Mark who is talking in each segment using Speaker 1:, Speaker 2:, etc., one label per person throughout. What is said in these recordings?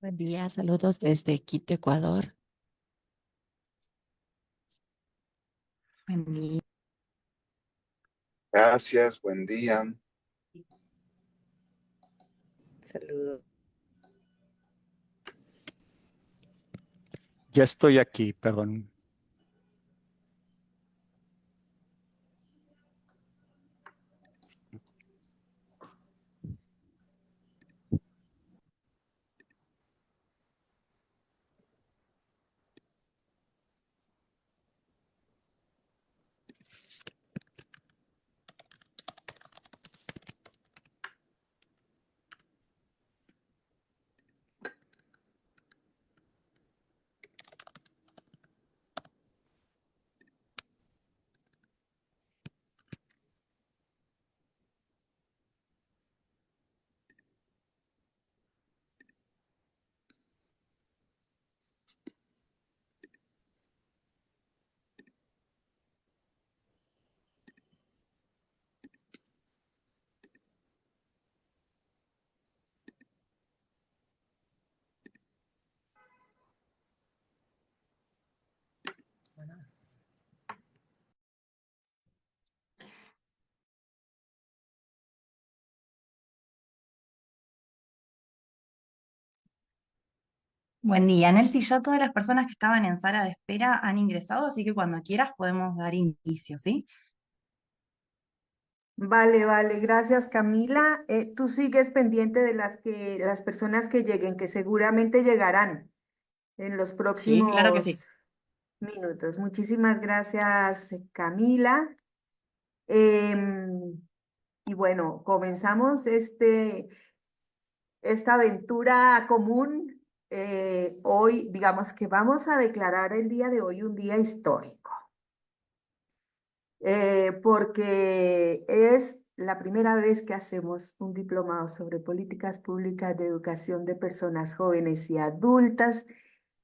Speaker 1: Buen día, saludos desde Quito, Ecuador.
Speaker 2: Buen día.
Speaker 3: Gracias, buen día.
Speaker 2: Saludos.
Speaker 4: Ya estoy aquí, perdón.
Speaker 2: Buen día, Nelcy. Ya todas las personas que estaban en sala de espera han ingresado, así que cuando quieras podemos dar inicio, ¿sí?
Speaker 5: Vale, vale, gracias Camila. Tú sigues pendiente de las personas que lleguen, que seguramente llegarán en los
Speaker 2: Sí, claro que sí.
Speaker 5: próximos minutos. Muchísimas gracias, Camila. Em, y bueno, comenzamos esta aventura común. Hoy, digamos que vamos a declarar el día de hoy un día histórico. Porque es la primera vez que hacemos un diplomado sobre políticas públicas de educación de personas jóvenes y adultas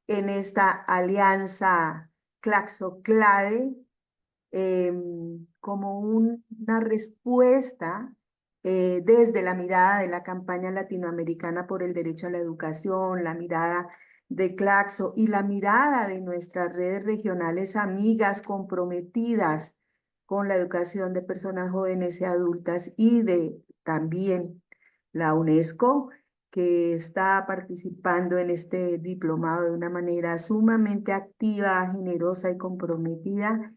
Speaker 5: en esta alianza Claxo-Clade, como una respuesta desde la mirada de la campaña latinoamericana por el derecho a la educación, la mirada de Claxo y la mirada de nuestras redes regionales amigas comprometidas con la educación de personas jóvenes y adultas y de también la UNESCO, que está participando en este diplomado de una manera sumamente activa, generosa y comprometida.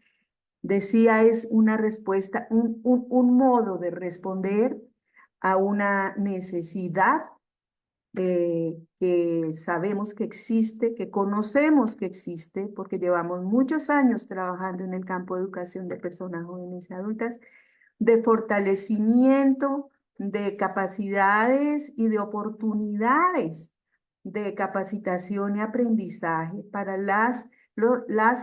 Speaker 5: Decía, es una respuesta, un modo de responder a una necesidad que sabemos que existe, que conocemos que existe, porque llevamos muchos años trabajando en el campo de educación de personas jóvenes y adultas, de fortalecimiento de capacidades y de oportunidades de capacitación y aprendizaje para las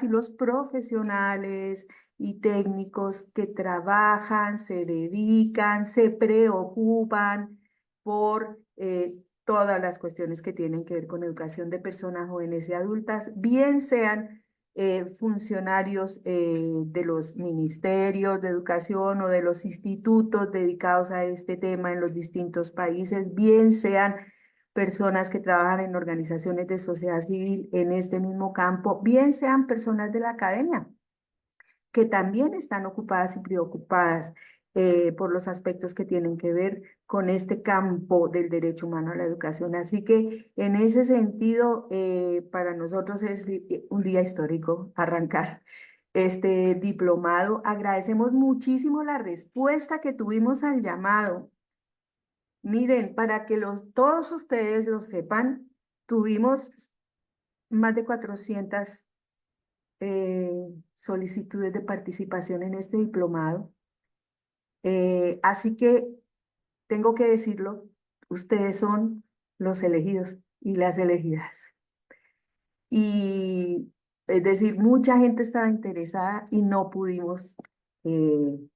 Speaker 5: y los profesionales y técnicos que trabajan, se dedican, se preocupan por todas las cuestiones que tienen que ver con educación de personas jóvenes y adultas, bien sean funcionarios de los ministerios de educación o de los institutos dedicados a este tema en los distintos países, bien sean personas que trabajan en organizaciones de sociedad civil en este mismo campo, bien sean personas de la academia que también están ocupadas y preocupadas por los aspectos que tienen que ver con este campo del derecho humano a la educación. Así que en ese sentido, para nosotros es un día histórico arrancar este diplomado. Agradecemos muchísimo la respuesta que tuvimos al llamado. Miren, para que todos ustedes lo sepan, tuvimos más de 400 solicitudes de participación en este diplomado. Así que tengo que decirlo, ustedes son los elegidos y las elegidas. Y es decir, mucha gente estaba interesada y no pudimos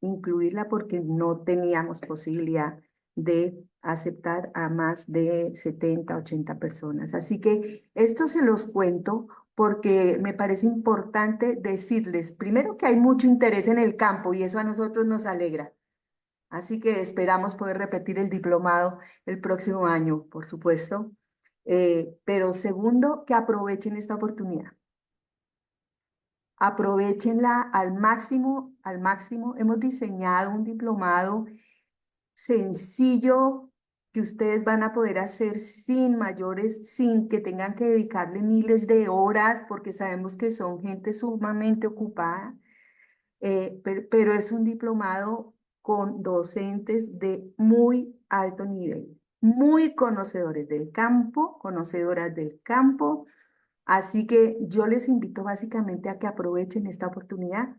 Speaker 5: incluirla porque no teníamos posibilidad de aceptar a más de 70, 80 personas. Así que esto se los cuento porque me parece importante decirles, primero, que hay mucho interés en el campo y eso a nosotros nos alegra. Así que esperamos poder repetir el diplomado el próximo año, por supuesto. Pero segundo, que aprovechen esta oportunidad. Aprovechenla al máximo, al máximo. Hemos diseñado un diplomado sencillo que ustedes van a poder hacer sin mayores, sin que tengan que dedicarle miles de horas, porque sabemos que son gente sumamente ocupada, pero es un diplomado con docentes de muy alto nivel, muy conocedores del campo, conocedoras del campo. Así que yo les invito básicamente a que aprovechen esta oportunidad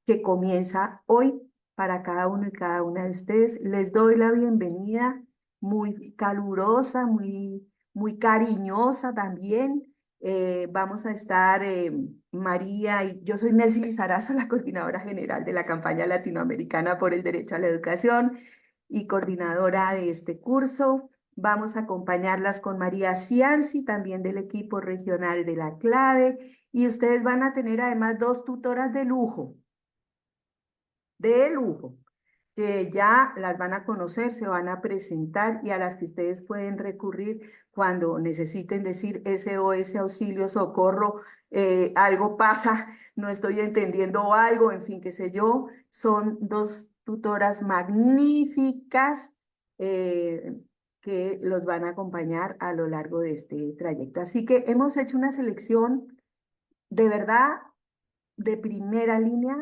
Speaker 5: que comienza hoy para cada uno y cada una de ustedes. Les doy la bienvenida muy calurosa, muy cariñosa también. Vamos a estar María y yo soy Nelcy Lizarazo, la coordinadora general de la campaña latinoamericana por el derecho a la educación y coordinadora de este curso. Vamos a acompañarlas con María Cianci, también del equipo regional de la CLADE, y ustedes van a tener además dos tutoras de lujo, que ya las van a conocer, se van a presentar y a las que ustedes pueden recurrir cuando necesiten decir SOS, auxilio, socorro, algo pasa, no estoy entendiendo algo, en fin, qué sé yo. Son dos tutoras magníficas que los van a acompañar a lo largo de este trayecto. Así que hemos hecho una selección de verdad de primera línea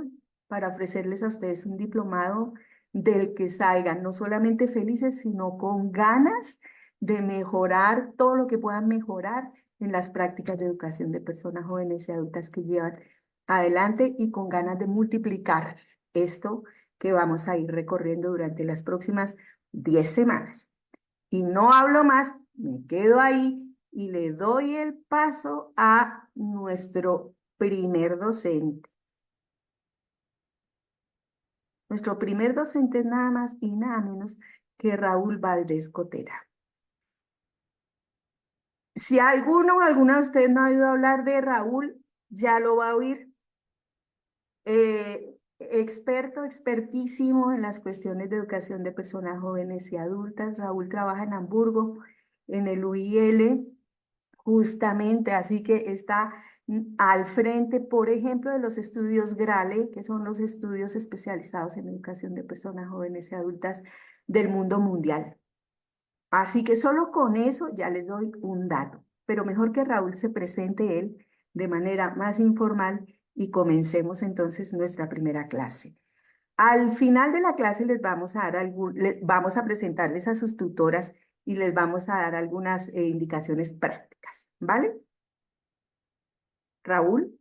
Speaker 5: para ofrecerles a ustedes un diplomado del que salgan no solamente felices, sino con ganas de mejorar todo lo que puedan mejorar en las prácticas de educación de personas jóvenes y adultas que llevan adelante y con ganas de multiplicar esto que vamos a ir recorriendo durante las próximas 10 semanas. Y no hablo más, me quedo ahí y le doy el paso a nuestro primer docente. Nuestro primer docente es nada más y nada menos que Raúl Valdés Cotera. Si alguno o alguna de ustedes no ha oído hablar de Raúl, ya lo va a oír. Experto, expertísimo en las cuestiones de educación de personas jóvenes y adultas. Raúl trabaja en Hamburgo, en el UIL, justamente, así que está al frente, por ejemplo, de los estudios GRALE, que son los estudios especializados en educación de personas jóvenes y adultas del mundo mundial. Así que solo con eso ya les doy un dato, pero mejor que Raúl se presente él de manera más informal y comencemos entonces nuestra primera clase. Al final de la clase les vamos a dar vamos a presentarles a sus tutoras y les vamos a dar algunas indicaciones prácticas, ¿vale? Raúl.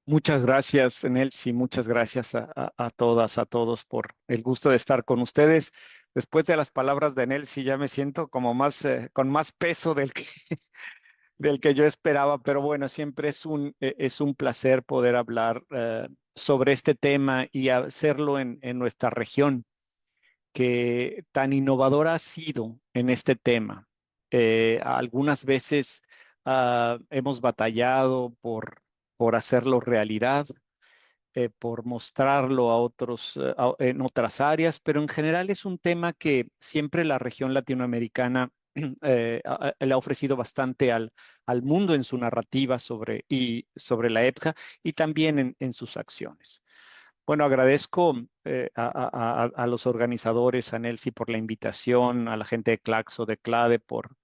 Speaker 4: Muchas gracias, Nelcy. Muchas gracias a todas, a todos por el gusto de estar con ustedes. Después de las palabras de Nelcy, ya me siento como más, con más peso del que yo esperaba, pero bueno, siempre es un placer poder hablar sobre este tema y hacerlo en nuestra región, que tan innovadora ha sido en este tema. Algunas veces hemos batallado por hacerlo realidad, por mostrarlo a otros, en otras áreas, pero en general es un tema que siempre la región latinoamericana le ha ofrecido bastante al mundo en su narrativa sobre la EPJA y también en sus acciones. Bueno, agradezco a los organizadores, a Nelcy por la invitación, a la gente de Claxo, de CLADE por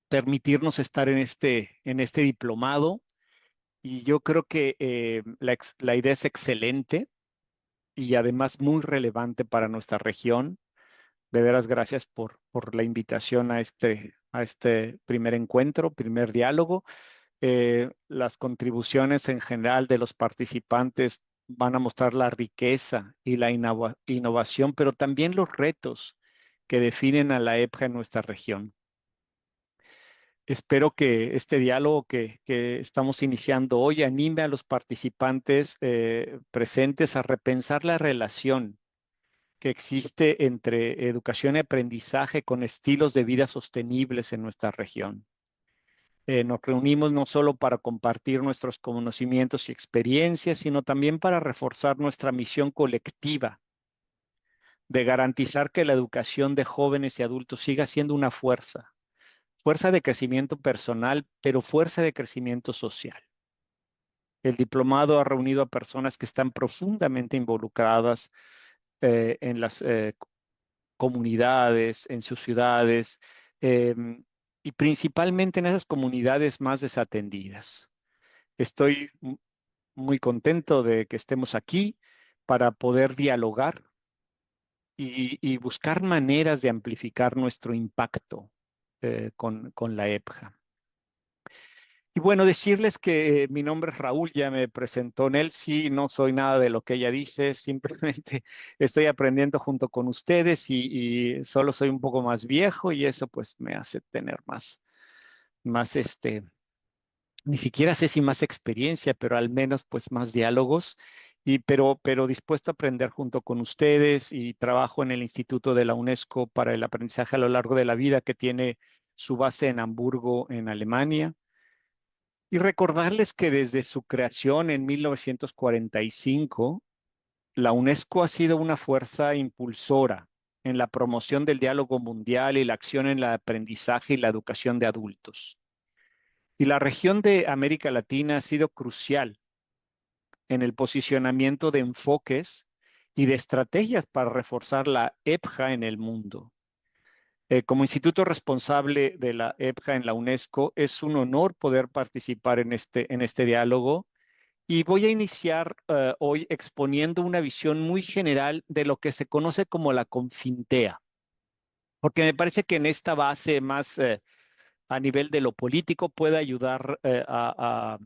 Speaker 4: permitirnos estar en este diplomado. Y yo creo que la idea es excelente y además muy relevante para nuestra región. De veras, gracias por la invitación a este primer encuentro, primer diálogo. Las contribuciones en general de los participantes van a mostrar la riqueza y la innovación, pero también los retos que definen a la EPJA en nuestra región. Espero que este diálogo que estamos iniciando hoy anime a los participantes presentes a repensar la relación que existe entre educación y aprendizaje con estilos de vida sostenibles en nuestra región. Nos reunimos no solo para compartir nuestros conocimientos y experiencias, sino también para reforzar nuestra misión colectiva de garantizar que la educación de jóvenes y adultos siga siendo una fuerza de crecimiento personal, pero fuerza de crecimiento social. El diplomado ha reunido a personas que están profundamente involucradas en las comunidades, en sus ciudades, em, y principalmente en esas comunidades más desatendidas. Estoy muy contento de que estemos aquí para poder dialogar y buscar maneras de amplificar nuestro impacto con la EPJA. Y bueno, decirles que mi nombre es Raúl, ya me presentó Nelcy, no soy nada de lo que ella dice, simplemente estoy aprendiendo junto con ustedes y solo soy un poco más viejo y eso pues me hace tener más ni siquiera sé si más experiencia, pero al menos pues más diálogos, pero dispuesto a aprender junto con ustedes y trabajo en el Instituto de la UNESCO para el aprendizaje a lo largo de la vida que tiene su base en Hamburgo, en Alemania. Y recordarles que desde su creación en 1945, la UNESCO ha sido una fuerza impulsora en la promoción del diálogo mundial y la acción en el aprendizaje y la educación de adultos. Y la región de América Latina ha sido crucial en el posicionamiento de enfoques y de estrategias para reforzar la EPJA en el mundo. Como instituto responsable de la EPJA en la UNESCO, es un honor poder participar en este diálogo y voy a iniciar hoy exponiendo una visión muy general de lo que se conoce como la Confintea, porque me parece que en esta base más a nivel de lo político puede ayudar a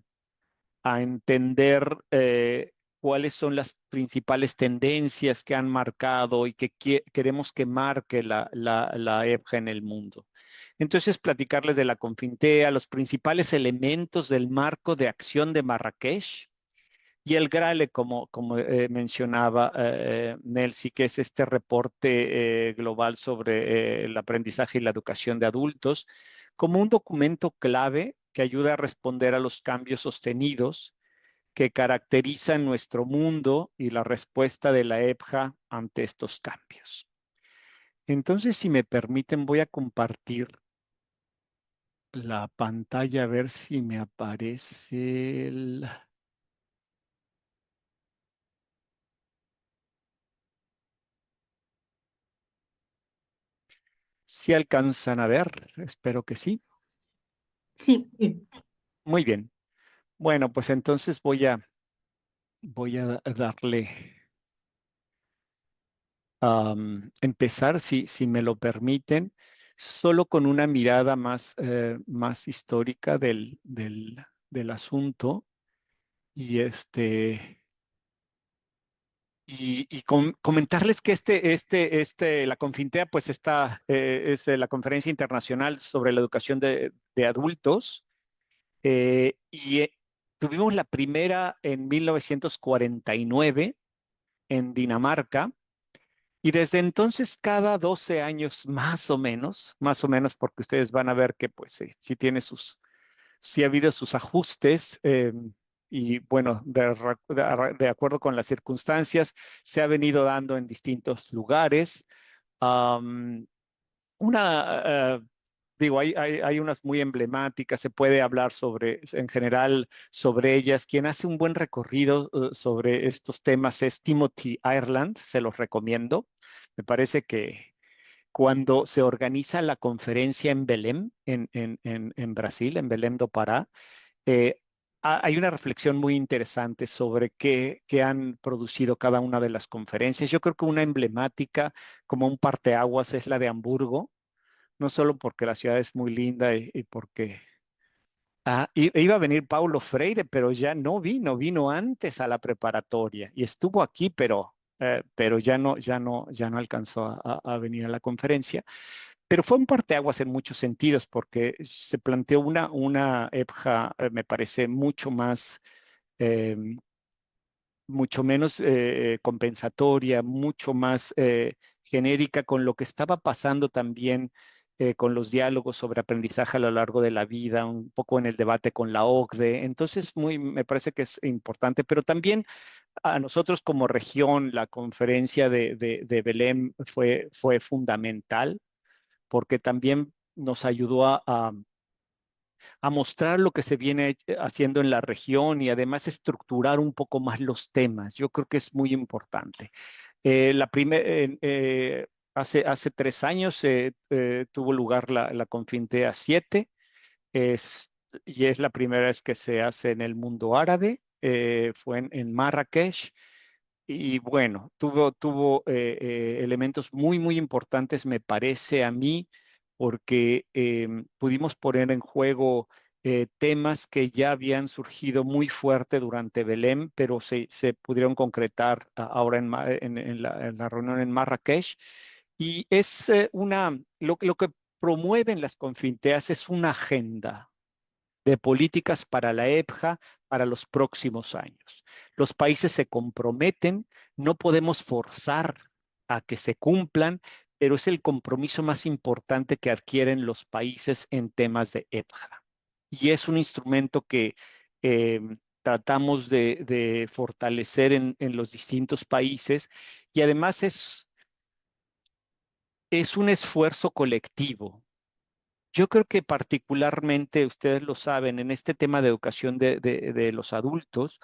Speaker 4: entender cuáles son las principales tendencias que han marcado y que queremos que marque la EPJA en el mundo. Entonces, platicarles de la Confintea, los principales elementos del marco de acción de Marrakech y el GRALE, como mencionaba Nelcy, que es este reporte global sobre el aprendizaje y la educación de adultos, como un documento clave que ayuda a responder a los cambios sostenidos que caracterizan nuestro mundo y la respuesta de la EPJA ante estos cambios. Entonces, si me permiten, voy a compartir la pantalla a ver si me aparece el... Si alcanzan a ver, espero que sí.
Speaker 5: Sí.
Speaker 4: Muy bien. Bueno, pues entonces voy a darle empezar, si me lo permiten, solo con una mirada más histórica del asunto y comentarles que la Confintea, pues es la Conferencia Internacional sobre la Educación de Adultos, y tuvimos la primera en 1949 en Dinamarca, y desde entonces cada 12 años más o menos, porque ustedes van a ver que pues sí tiene sí ha habido sus ajustes, y bueno, de acuerdo con las circunstancias, se ha venido dando en distintos lugares. Am, una, digo, hay unas muy emblemáticas, se puede hablar en general sobre ellas. Quien hace un buen recorrido sobre estos temas es Timothy Ireland, se los recomiendo. Me parece que cuando se organiza la conferencia en Belém, en Brasil, en Belém do Pará, eh, hay una reflexión muy interesante sobre qué han producido cada una de las conferencias. Yo creo que una emblemática, como un parteaguas, es la de Hamburgo, no solo porque la ciudad es muy linda y porque iba a venir Paulo Freire, pero ya no vino antes a la preparatoria y estuvo aquí, pero ya no alcanzó a venir a la conferencia. Pero fue un parteaguas en muchos sentidos porque se planteó una EPJA, me parece, eh, mucho menos compensatoria, mucho más genérica con lo que estaba pasando también con los diálogos sobre aprendizaje a lo largo de la vida, un poco en el debate con la OCDE. Entonces, me parece que es importante, pero también a nosotros como región, la conferencia de Belém fue fundamental porque también nos ayudó a mostrar lo que se viene haciendo en la región y además estructurar un poco más los temas. Yo creo que es muy importante. Hace 3 años tuvo lugar la Confintea 7 es- y es la primera vez que se hace en el mundo árabe. Fue en Marrakech. Y bueno, tuvo elementos muy, muy importantes, me parece a mí, porque pudimos poner en juego temas que ya habían surgido muy fuerte durante Belém, pero se pudieron concretar ahora en la reunión en Marrakech. Y es lo que promueven las confinteas es una agenda de políticas para la EPJA para los próximos años. Los países se comprometen, no podemos forzar a que se cumplan, pero es el compromiso más importante que adquieren los países en temas de EPJA. Y es un instrumento que eh, tratamos de fortalecer en los distintos países y además es un esfuerzo colectivo. Yo creo que particularmente, ustedes lo saben, en este tema de educación de los adultos,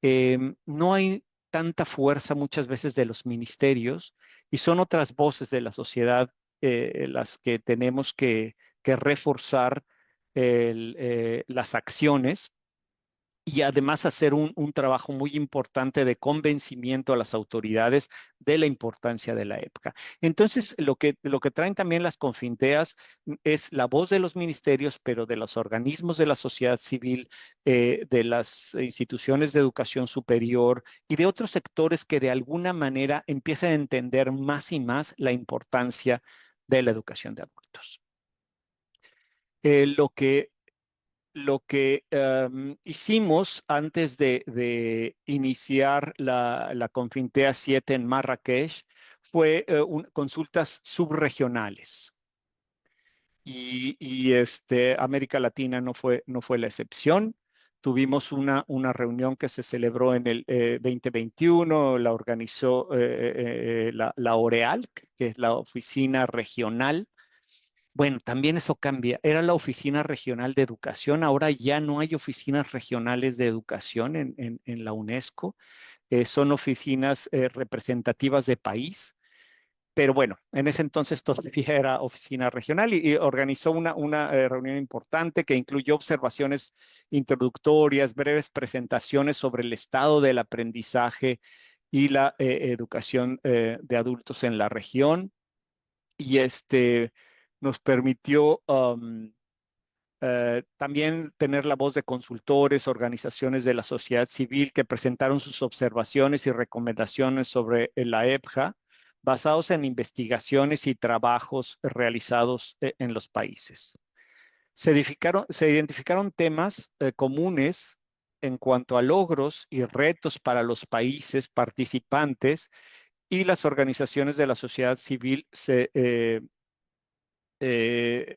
Speaker 4: no hay tanta fuerza muchas veces de los ministerios y son otras voces de la sociedad las que tenemos que reforzar las acciones y además hacer un trabajo muy importante de convencimiento a las autoridades de la importancia de la época. Entonces, lo que traen también las confinteas es la voz de los ministerios, pero de los organismos de la sociedad civil, de las instituciones de educación superior y de otros sectores que de alguna manera empiezan a entender más y más la importancia de la educación de adultos. Lo que hicimos antes de iniciar la Confintea 7 en Marrakech fue consultas subregionales. América Latina no fue la excepción. Tuvimos una reunión que se celebró en el 2021, la organizó la OREALC, que es la Oficina Regional. Bueno, también eso cambia. Era la Oficina Regional de Educación, ahora ya no hay oficinas regionales de educación en la UNESCO. Son oficinas representativas de país, pero bueno, en ese entonces todavía era oficina regional y organizó una reunión importante que incluyó observaciones introductorias, breves presentaciones sobre el estado del aprendizaje y la educación de adultos en la región. Y nos permitió también tener la voz de consultores, organizaciones de la sociedad civil que presentaron sus observaciones y recomendaciones sobre la EPJA, basados en investigaciones y trabajos realizados en los países. Se identificaron temas comunes en cuanto a logros y retos para los países participantes y las organizaciones de la sociedad civil eh,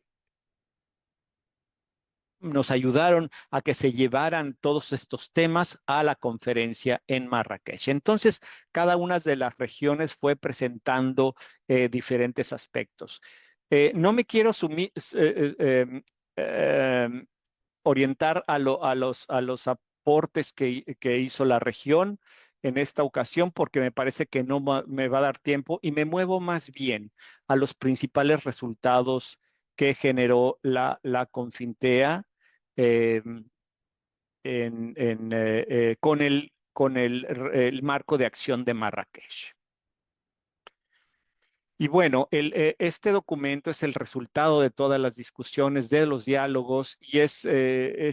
Speaker 4: nos ayudaron a que se llevaran todos estos temas a la conferencia en Marrakech. Entonces, cada una de las regiones fue presentando diferentes aspectos. No me quiero orientar a los aportes que hizo la región en esta ocasión porque me parece que no me va a dar tiempo y me muevo más bien a los principales resultados que generó la Confintea eh, con el marco de acción de Marrakech. Y bueno, este documento es el resultado de todas las discusiones, de los diálogos, y es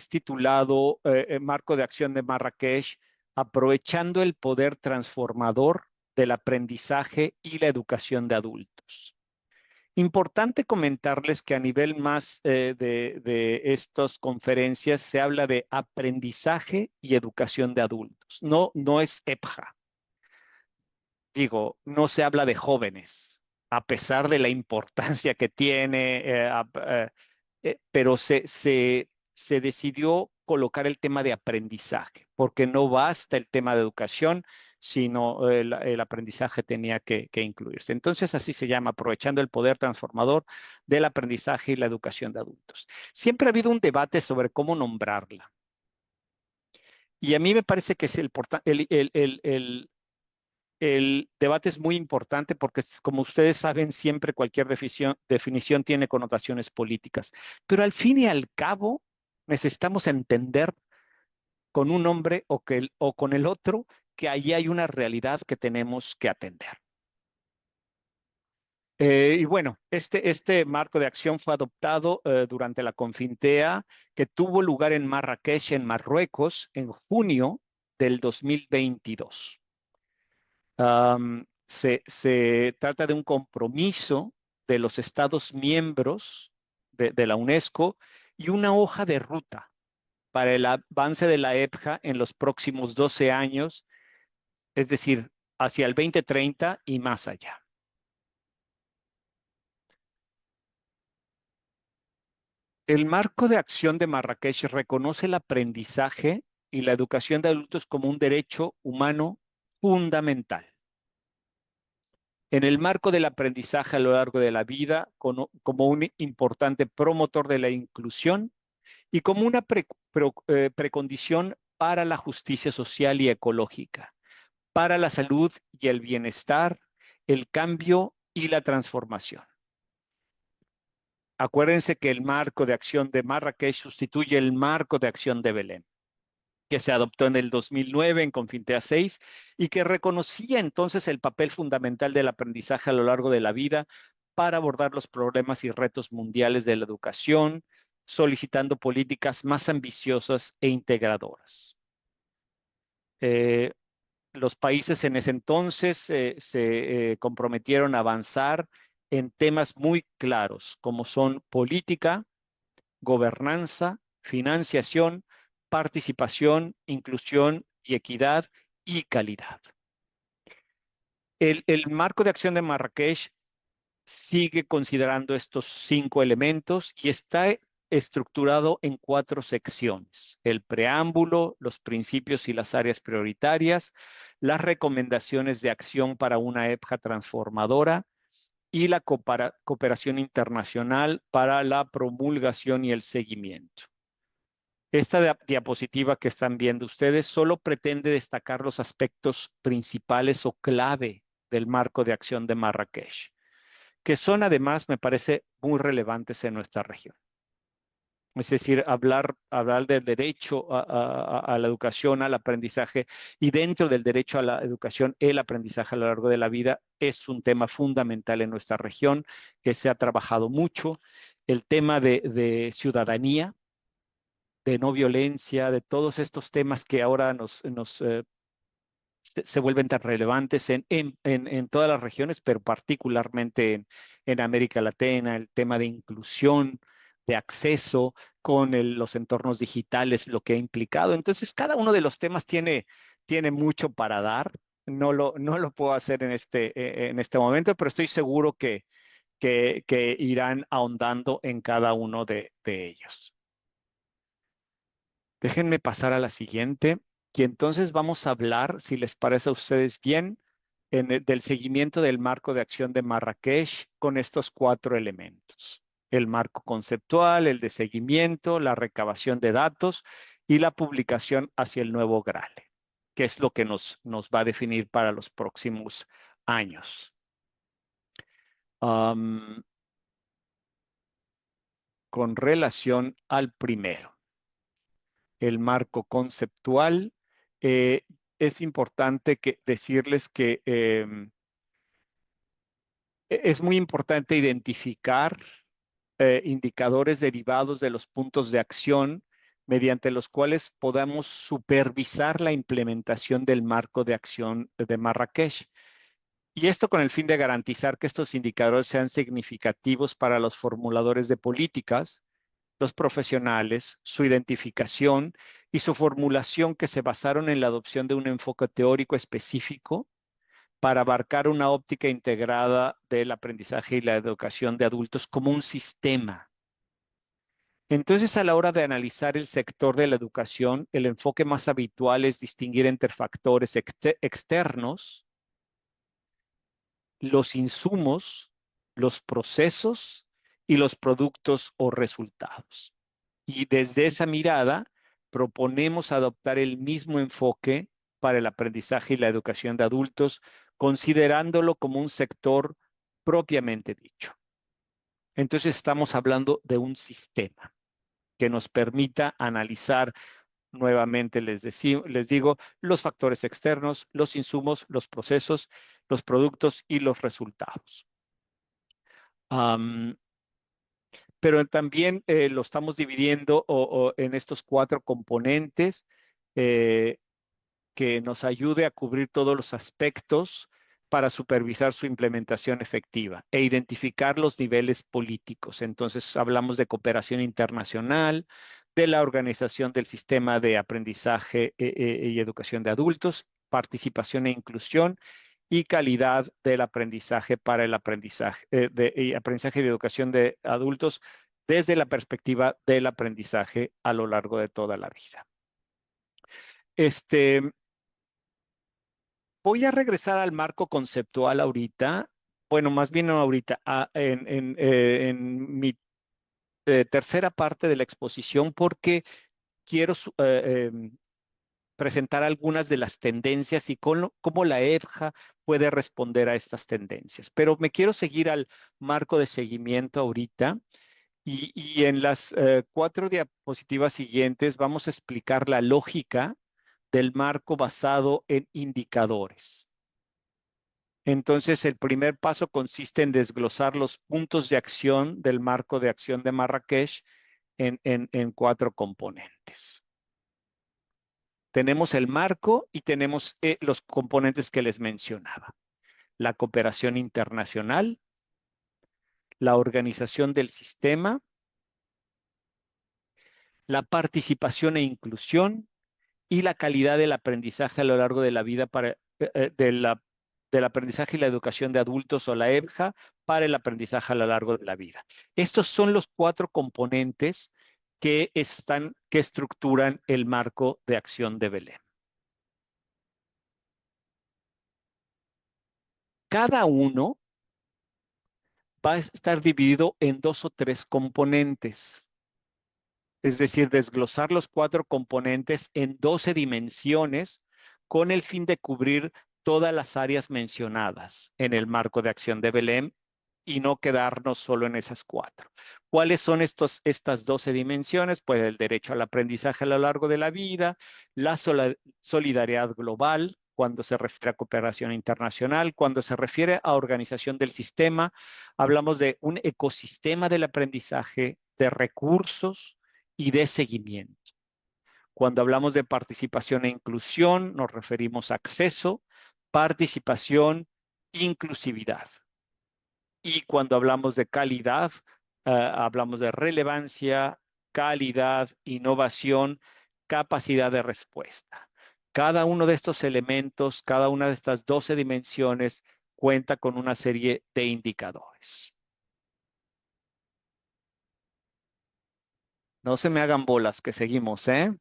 Speaker 4: titulado Marco de Acción de Marrakech, aprovechando el poder transformador del aprendizaje y la educación de adultos. Importante comentarles que a nivel más de estas conferencias se habla de aprendizaje y educación de adultos. No es EPJA. Digo, no se habla de jóvenes, a pesar de la importancia que tiene, pero se decidió colocar el tema de aprendizaje, porque no basta el tema de educación, sino el aprendizaje tenía que incluirse. Entonces, así se llama, aprovechando el poder transformador del aprendizaje y la educación de adultos. Siempre ha habido un debate sobre cómo nombrarla. Y a mí me parece que es el debate es muy importante porque, como ustedes saben, siempre cualquier definición tiene connotaciones políticas. Pero al fin y al cabo, necesitamos entender con un nombre o con el otro que ahí hay una realidad que tenemos que atender. Y bueno, este marco de acción fue adoptado durante la Confintea que tuvo lugar en Marrakech, en Marruecos, en junio del 2022. Se trata de un compromiso de los Estados miembros de la UNESCO y una hoja de ruta para el avance de la EPJA en los próximos 12 años, es decir, hacia el 2030 y más allá. El marco de acción de Marrakech reconoce el aprendizaje y la educación de adultos como un derecho humano fundamental. En el marco del aprendizaje a lo largo de la vida, como un importante promotor de la inclusión y como una precondición para la justicia social y ecológica, para la salud y el bienestar, el cambio y la transformación. Acuérdense que el marco de acción de Marrakech sustituye el marco de acción de Belén, que se adoptó en el 2009 en Confintea 6 y que reconocía entonces el papel fundamental del aprendizaje a lo largo de la vida para abordar los problemas y retos mundiales de la educación, solicitando políticas más ambiciosas e integradoras. Los países en ese entonces se comprometieron a avanzar en temas muy claros, como son política, gobernanza, financiación, participación, inclusión y equidad y calidad. El marco de acción de Marrakech sigue considerando estos 5 elementos y está estructurado en 4 secciones: el preámbulo, los principios y las áreas prioritarias, las recomendaciones de acción para una EPJA transformadora y la cooperación internacional para la promulgación y el seguimiento. Esta diapositiva que están viendo ustedes solo pretende destacar los aspectos principales o clave del marco de acción de Marrakech, que son además, me parece, muy relevantes en nuestra región. Es decir, hablar del derecho a la educación, al aprendizaje, y dentro del derecho a la educación, el aprendizaje a lo largo de la vida, es un tema fundamental en nuestra región, que se ha trabajado mucho. El tema de ciudadanía, de no violencia, de todos estos temas que ahora se vuelven tan relevantes en todas las regiones, pero particularmente en América Latina, el tema de inclusión, de acceso con los entornos digitales, lo que ha implicado. Entonces, cada uno de los temas tiene mucho para dar. No lo puedo hacer en este momento, pero estoy seguro que irán ahondando en cada uno de ellos. Déjenme pasar a la siguiente. Y entonces vamos a hablar, si les parece a ustedes bien, del seguimiento del marco de acción de Marrakech con estos 4 elementos: el marco conceptual, el de seguimiento, la recabación de datos y la publicación hacia el nuevo GRALE, que es lo que nos va a definir para los próximos años. Con relación al primero, el marco conceptual, es importante decirles que es muy importante identificar indicadores derivados de los puntos de acción mediante los cuales podamos supervisar la implementación del marco de acción de Marrakech. Y esto con el fin de garantizar que estos indicadores sean significativos para los formuladores de políticas, los profesionales, su identificación y su formulación, que se basaron en la adopción de un enfoque teórico específico para abarcar una óptica integrada del aprendizaje y la educación de adultos como un sistema. Entonces, a la hora de analizar el sector de la educación, el enfoque más habitual es distinguir entre factores externos, los insumos, los procesos y los productos o resultados. Y desde esa mirada, proponemos adoptar el mismo enfoque para el aprendizaje y la educación de adultos, considerándolo como un sector propiamente dicho. Entonces, estamos hablando de un sistema que nos permita analizar nuevamente, les digo, los factores externos, los insumos, los procesos, los productos y los resultados. Pero también lo estamos dividiendo en estos 4 componentes eh, que nos ayude a cubrir todos los aspectos para supervisar su implementación efectiva e identificar los niveles políticos. Entonces, hablamos de cooperación internacional, de la organización del sistema de aprendizaje y educación de adultos, participación e inclusión y calidad del aprendizaje para el aprendizaje, aprendizaje y educación de adultos desde la perspectiva del aprendizaje a lo largo de toda la vida. Voy a regresar al marco conceptual ahorita, bueno, más bien no ahorita, en mi tercera parte de la exposición, porque quiero presentar algunas de las tendencias y cómo la EFJA puede responder a estas tendencias. Pero me quiero seguir al marco de seguimiento ahorita y en las 4 diapositivas siguientes vamos a explicar la lógica del marco basado en indicadores. Entonces, el primer paso consiste en desglosar los puntos de acción del marco de acción de Marrakech en 4 componentes. Tenemos el marco y tenemos los componentes que les mencionaba. La cooperación internacional, la organización del sistema, la participación e inclusión y la calidad del aprendizaje a lo largo de la vida del aprendizaje y la educación de adultos o la EBJA para el aprendizaje a lo largo de la vida. Estos son los 4 componentes que estructuran el marco de acción de Belém. Cada uno va a estar dividido en 2 o 3 componentes. Es decir, desglosar los 4 componentes en 12 dimensiones con el fin de cubrir todas las áreas mencionadas en el marco de acción de Belém y no quedarnos solo en esas 4. ¿Cuáles son estas 12 dimensiones? Pues el derecho al aprendizaje a lo largo de la vida, la solidaridad global, cuando se refiere a cooperación internacional, cuando se refiere a organización del sistema, hablamos de un ecosistema del aprendizaje, de recursos y de seguimiento. Cuando hablamos de participación e inclusión, nos referimos a acceso, participación, inclusividad. Y cuando hablamos de calidad, hablamos de relevancia, calidad, innovación, capacidad de respuesta. Cada uno de estos elementos, cada una de estas 12 dimensiones cuenta con una serie de indicadores. No se me hagan bolas, que seguimos, ¿eh?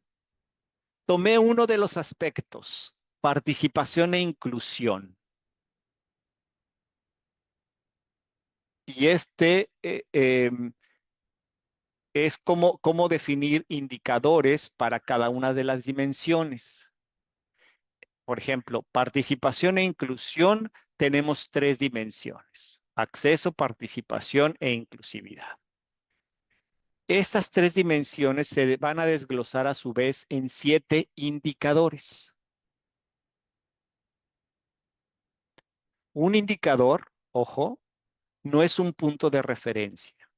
Speaker 4: Tomé uno de los aspectos, participación e inclusión. Y es cómo definir indicadores para cada una de las dimensiones. Por ejemplo, participación e inclusión tenemos 3 dimensiones: acceso, participación e inclusividad. Estas 3 dimensiones se van a desglosar a su vez en 7 indicadores. Un indicador, ojo, no es un punto de referencia.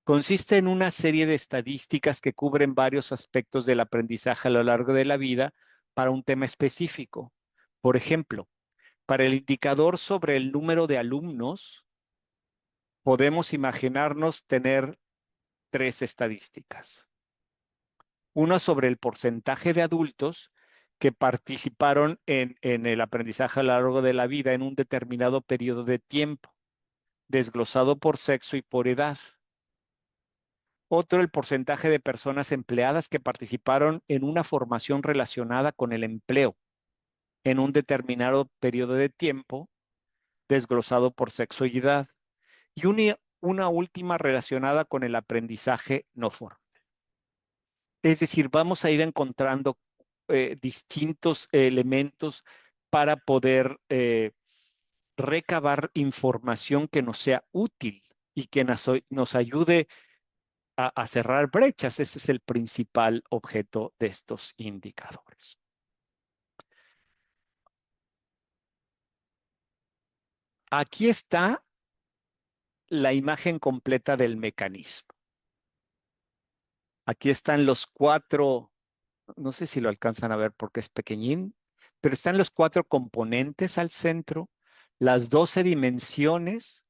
Speaker 4: Consiste en una serie de estadísticas que cubren varios aspectos del aprendizaje a lo largo de la vida para un tema específico. Por ejemplo, para el indicador sobre el número de alumnos, podemos imaginarnos tener 3 estadísticas. Una sobre el porcentaje de adultos que participaron en el aprendizaje a lo largo de la vida en un determinado periodo de tiempo, desglosado por sexo y por edad. Otro, el porcentaje de personas empleadas que participaron en una formación relacionada con el empleo en un determinado periodo de tiempo, desglosado por sexo y edad. Y una última relacionada con el aprendizaje no formal. Es decir, vamos a ir encontrando distintos elementos para poder recabar información que nos sea útil y que nos ayude a cerrar brechas. Ese es el principal objeto de estos indicadores. Aquí está la imagen completa del mecanismo. Aquí están los cuatro, no sé si lo alcanzan a ver porque es pequeñín, pero están los cuatro componentes al centro, las 12 dimensiones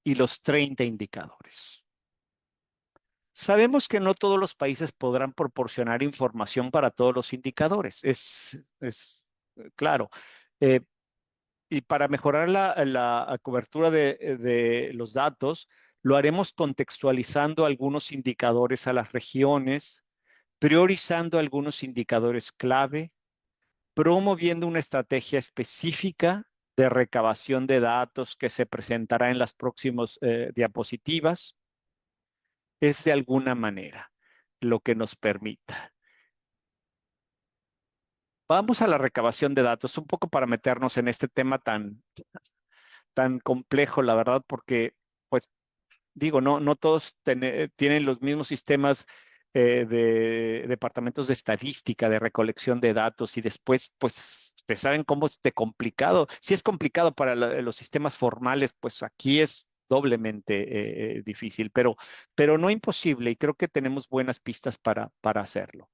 Speaker 4: y los 30 indicadores. Sabemos que no todos los países podrán proporcionar información para todos los indicadores, es claro. Y para mejorar la cobertura de los datos, lo haremos contextualizando algunos indicadores a las regiones, priorizando algunos indicadores clave, promoviendo una estrategia específica de recabación de datos que se presentará en las próximas diapositivas. Es de alguna manera lo que nos permita. Vamos a la recabación de datos, un poco para meternos en este tema tan complejo, la verdad, porque, pues, digo, no todos tienen los mismos sistemas de departamentos de estadística, de recolección de datos, y después, pues, ustedes saben cómo es de complicado. Si es complicado para los sistemas formales, pues aquí es doblemente difícil, pero no imposible, y creo que tenemos buenas pistas para hacerlo.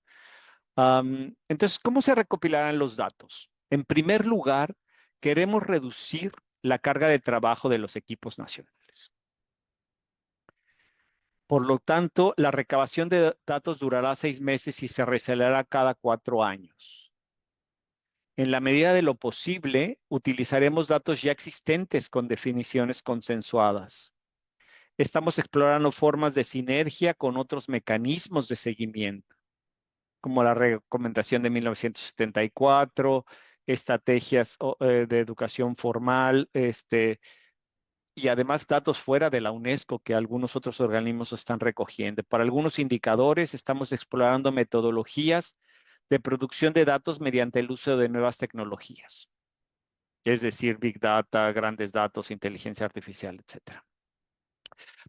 Speaker 4: Entonces, ¿cómo se recopilarán los datos? En primer lugar, queremos reducir la carga de trabajo de los equipos nacionales. Por lo tanto, la recabación de datos durará 6 meses y se realizará cada 4 años. En la medida de lo posible, utilizaremos datos ya existentes con definiciones consensuadas. Estamos explorando formas de sinergia con otros mecanismos de seguimiento, como la recomendación de 1974, estrategias de educación formal, y además datos fuera de la UNESCO que algunos otros organismos están recogiendo. Para algunos indicadores estamos explorando metodologías de producción de datos mediante el uso de nuevas tecnologías, es decir, Big Data, grandes datos, inteligencia artificial, etc.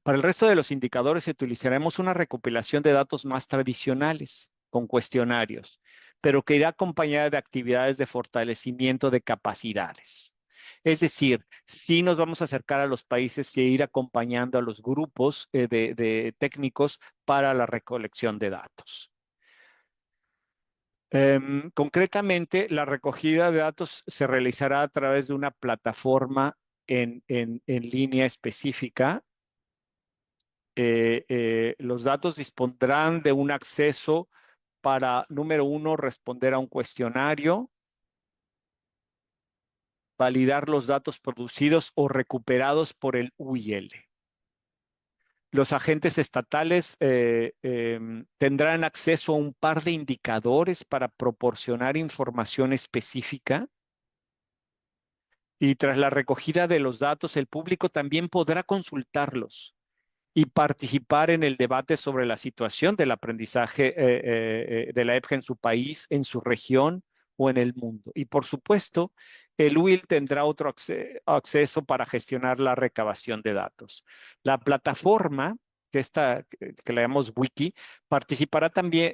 Speaker 4: Para el resto de los indicadores utilizaremos una recopilación de datos más tradicionales, con cuestionarios, pero que irá acompañada de actividades de fortalecimiento de capacidades. Es decir, sí nos vamos a acercar a los países y ir acompañando a los grupos de técnicos para la recolección de datos. Concretamente, la recogida de datos se realizará a través de una plataforma en línea específica. Los datos dispondrán de un acceso para, número uno, responder a un cuestionario, validar los datos producidos o recuperados por el UIL. Los agentes estatales tendrán acceso a un par de indicadores para proporcionar información específica. Y tras la recogida de los datos, el público también podrá consultarlos y participar en el debate sobre la situación del aprendizaje de la EPGA en su país, en su región o en el mundo. Y por supuesto, el UIL tendrá otro acceso para gestionar la recabación de datos. La plataforma, que la llamamos Wiki, participará también,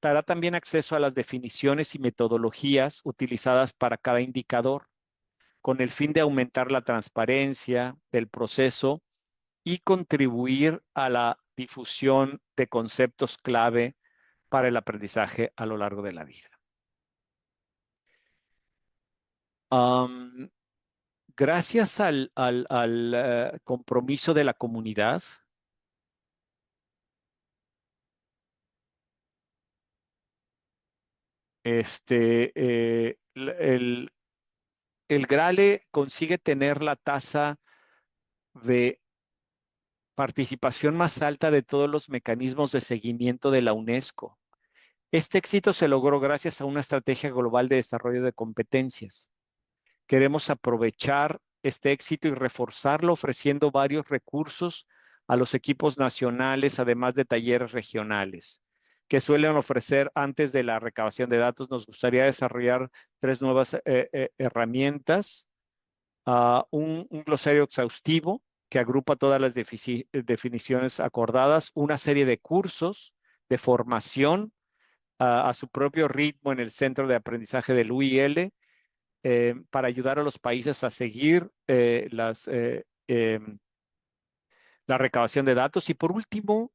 Speaker 4: dará también acceso a las definiciones y metodologías utilizadas para cada indicador, con el fin de aumentar la transparencia del proceso y contribuir a la difusión de conceptos clave para el aprendizaje a lo largo de la vida. Gracias al compromiso de la comunidad, el GRALE consigue tener la tasa de participación más alta de todos los mecanismos de seguimiento de la UNESCO. Este éxito se logró gracias a una estrategia global de desarrollo de competencias. Queremos aprovechar este éxito y reforzarlo ofreciendo varios recursos a los equipos nacionales, además de talleres regionales, que suelen ofrecer antes de la recabación de datos. Nos gustaría desarrollar 3 nuevas herramientas, un glosario exhaustivo que agrupa todas las definiciones acordadas, una serie de cursos de formación a su propio ritmo en el Centro de Aprendizaje del UIL, para ayudar a los países a seguir la recabación de datos. Y por último,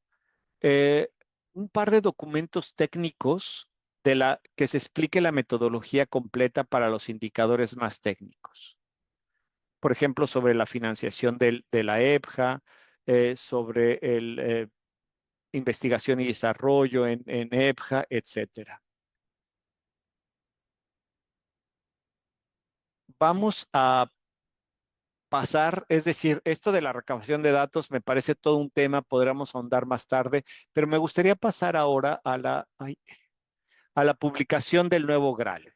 Speaker 4: eh, un par de documentos técnicos que se explique la metodología completa para los indicadores más técnicos. Por ejemplo, sobre la financiación de la EBJA, sobre investigación y desarrollo en EBJA, etcétera. Vamos a pasar, es decir, esto de la recabación de datos me parece todo un tema, podríamos ahondar más tarde, pero me gustaría pasar ahora a la publicación del nuevo GRAL.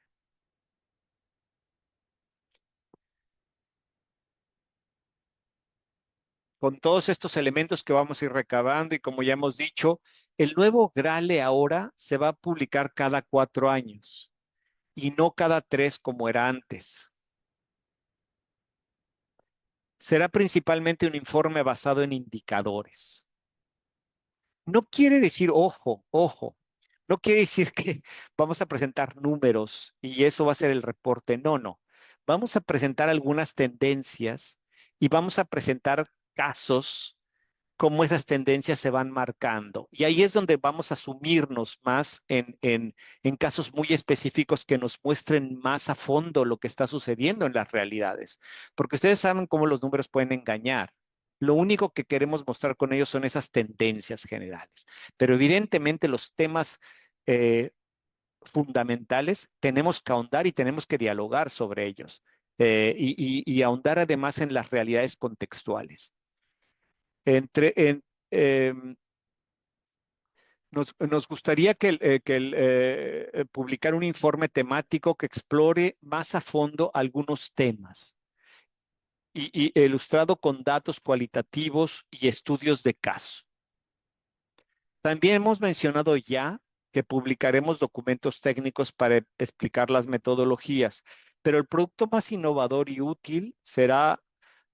Speaker 4: Con todos estos elementos que vamos a ir recabando y como ya hemos dicho, el nuevo GRAL ahora se va a publicar cada 4 años y no cada 3 como era antes. Será principalmente un informe basado en indicadores. No quiere decir, ojo, no quiere decir que vamos a presentar números y eso va a ser el reporte. No, no. Vamos a presentar algunas tendencias y vamos a presentar casos, cómo esas tendencias se van marcando. Y ahí es donde vamos a sumirnos más en casos muy específicos que nos muestren más a fondo lo que está sucediendo en las realidades. Porque ustedes saben cómo los números pueden engañar. Lo único que queremos mostrar con ellos son esas tendencias generales. Pero evidentemente los temas fundamentales tenemos que ahondar y tenemos que dialogar sobre ellos. Y ahondar además en las realidades contextuales. Entre, en, nos gustaría publicar un informe temático que explore más a fondo algunos temas y ilustrado con datos cualitativos y estudios de caso. También hemos mencionado ya que publicaremos documentos técnicos para explicar las metodologías, pero el producto más innovador y útil será,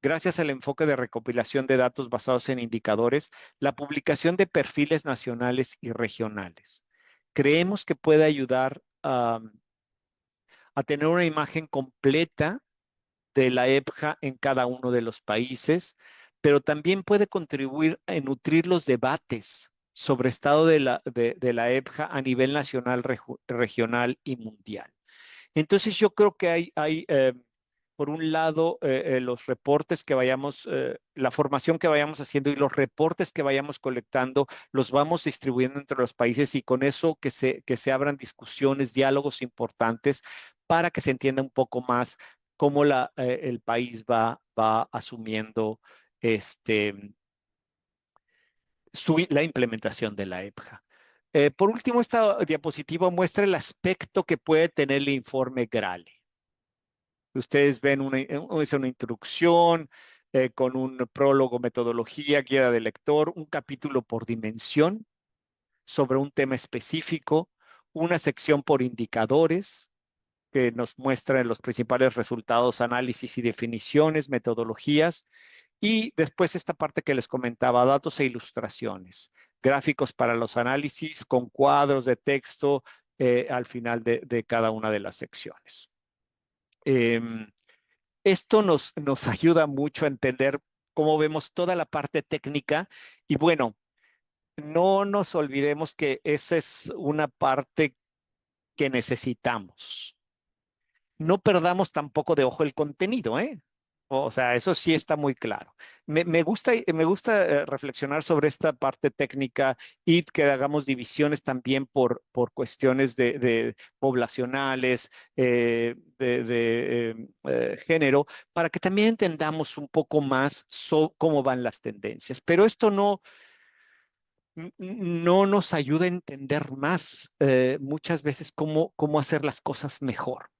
Speaker 4: gracias al enfoque de recopilación de datos basados en indicadores, la publicación de perfiles nacionales y regionales. Creemos que puede ayudar a tener una imagen completa de la EBJA en cada uno de los países, pero también puede contribuir a nutrir los debates sobre estado de la EBJA a nivel nacional, regional y mundial. Entonces yo creo que hay por un lado, los reportes que vayamos, la formación que vayamos haciendo y los reportes que vayamos colectando, los vamos distribuyendo entre los países y con eso que se abran discusiones, diálogos importantes para que se entienda un poco más cómo el país va asumiendo la implementación de la EBJA. Por último, esta diapositiva muestra el aspecto que puede tener el informe GRALE. Ustedes ven es una introducción con un prólogo, metodología, guía del lector, un capítulo por dimensión sobre un tema específico, una sección por indicadores que nos muestran los principales resultados, análisis y definiciones, metodologías, y después esta parte que les comentaba, datos e ilustraciones, gráficos para los análisis con cuadros de texto al final de cada una de las secciones. Esto nos ayuda mucho a entender cómo vemos toda la parte técnica y bueno, no nos olvidemos que esa es una parte que necesitamos. No perdamos tampoco de ojo el contenido, ¿eh? O sea, eso sí está muy claro. Me gusta reflexionar sobre esta parte técnica y que hagamos divisiones también por cuestiones de poblacionales, género, para que también entendamos un poco más cómo van las tendencias. Pero esto no nos ayuda a entender más muchas veces cómo hacer las cosas mejor.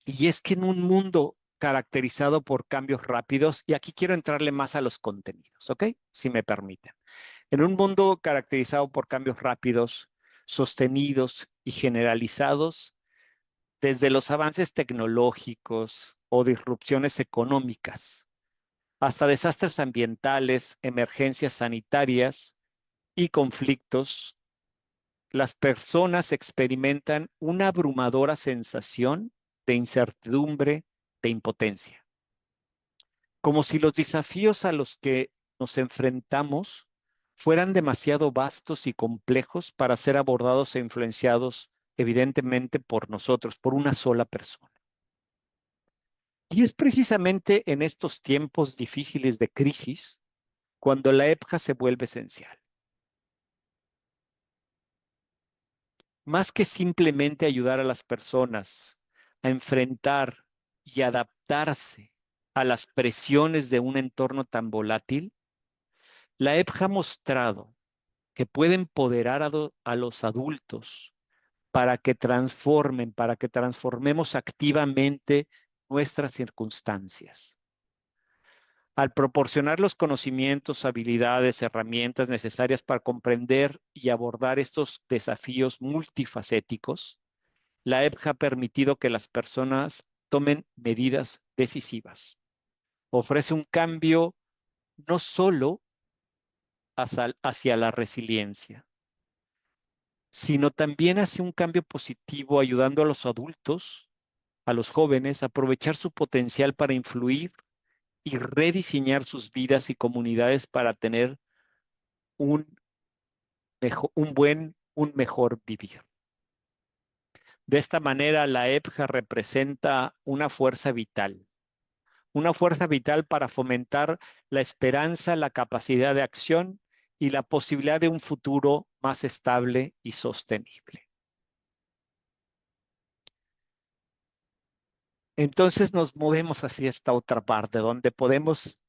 Speaker 4: Y es que en un mundo caracterizado por cambios rápidos, y aquí quiero entrarle más a los contenidos, ¿ok? Si me permiten. En un mundo caracterizado por cambios rápidos, sostenidos y generalizados, desde los avances tecnológicos o disrupciones económicas, hasta desastres ambientales, emergencias sanitarias y conflictos, las personas experimentan una abrumadora sensación de incertidumbre, de impotencia, como si los desafíos a los que nos enfrentamos fueran demasiado vastos y complejos para ser abordados e influenciados evidentemente por nosotros, por una sola persona. Y es precisamente en estos tiempos difíciles de crisis cuando la EPJA se vuelve esencial. Más que simplemente ayudar a las personas a enfrentar y adaptarse a las presiones de un entorno tan volátil, la EPJA ha mostrado que puede empoderar a los adultos para que transformemos activamente nuestras circunstancias. Al proporcionar los conocimientos, habilidades, herramientas necesarias para comprender y abordar estos desafíos multifacéticos, la EPJA ha permitido que las personas tomen medidas decisivas. Ofrece un cambio no solo hacia la resiliencia, sino también hacia un cambio positivo ayudando a los adultos, a los jóvenes, a aprovechar su potencial para influir y rediseñar sus vidas y comunidades para tener un un mejor vivir. De esta manera, la EPJA representa una fuerza vital para fomentar la esperanza, la capacidad de acción y la posibilidad de un futuro más estable y sostenible. Entonces nos movemos hacia esta otra parte donde podemos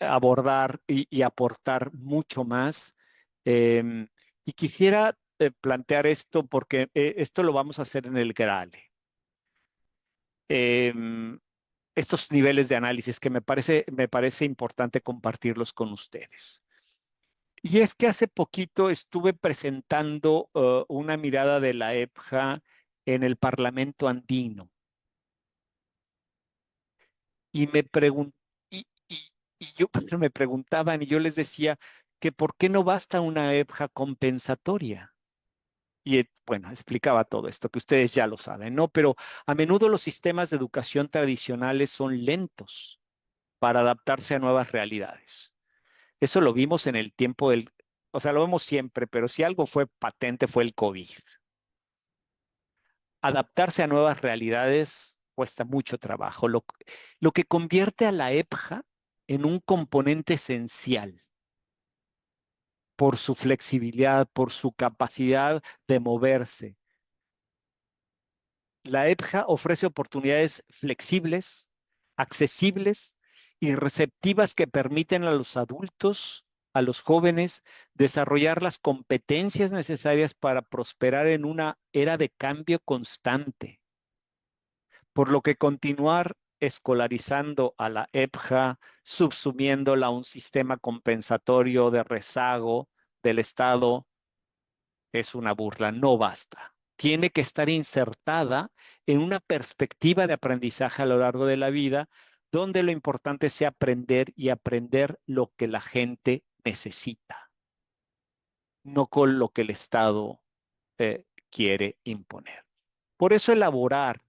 Speaker 4: abordar y aportar mucho más. Em, y quisiera plantear esto porque esto lo vamos a hacer en el GRALE. Em, Estos niveles de análisis que me parece importante compartirlos con ustedes. Y es que hace poquito estuve presentando una mirada de la EPJA en el Parlamento andino y y yo me preguntaban y yo les decía que por qué no basta una EPJA compensatoria. Y bueno, explicaba todo esto, que ustedes ya lo saben, ¿no? Pero a menudo los sistemas de educación tradicionales son lentos para adaptarse a nuevas realidades. Eso lo vimos en el tiempo o sea, lo vemos siempre, pero si algo fue patente fue el COVID. Adaptarse a nuevas realidades cuesta mucho trabajo, lo que convierte a la EPJA en un componente esencial por su flexibilidad, por su capacidad de moverse. La EPJA ofrece oportunidades flexibles, accesibles y receptivas que permiten a los adultos, a los jóvenes, desarrollar las competencias necesarias para prosperar en una era de cambio constante. Por lo que continuar escolarizando a la EPJA, subsumiéndola a un sistema compensatorio de rezago del Estado, es una burla, no basta. Tiene que estar insertada en una perspectiva de aprendizaje a lo largo de la vida, donde lo importante sea aprender y aprender lo que la gente necesita, no con lo que el Estado quiere imponer. Por eso elaborar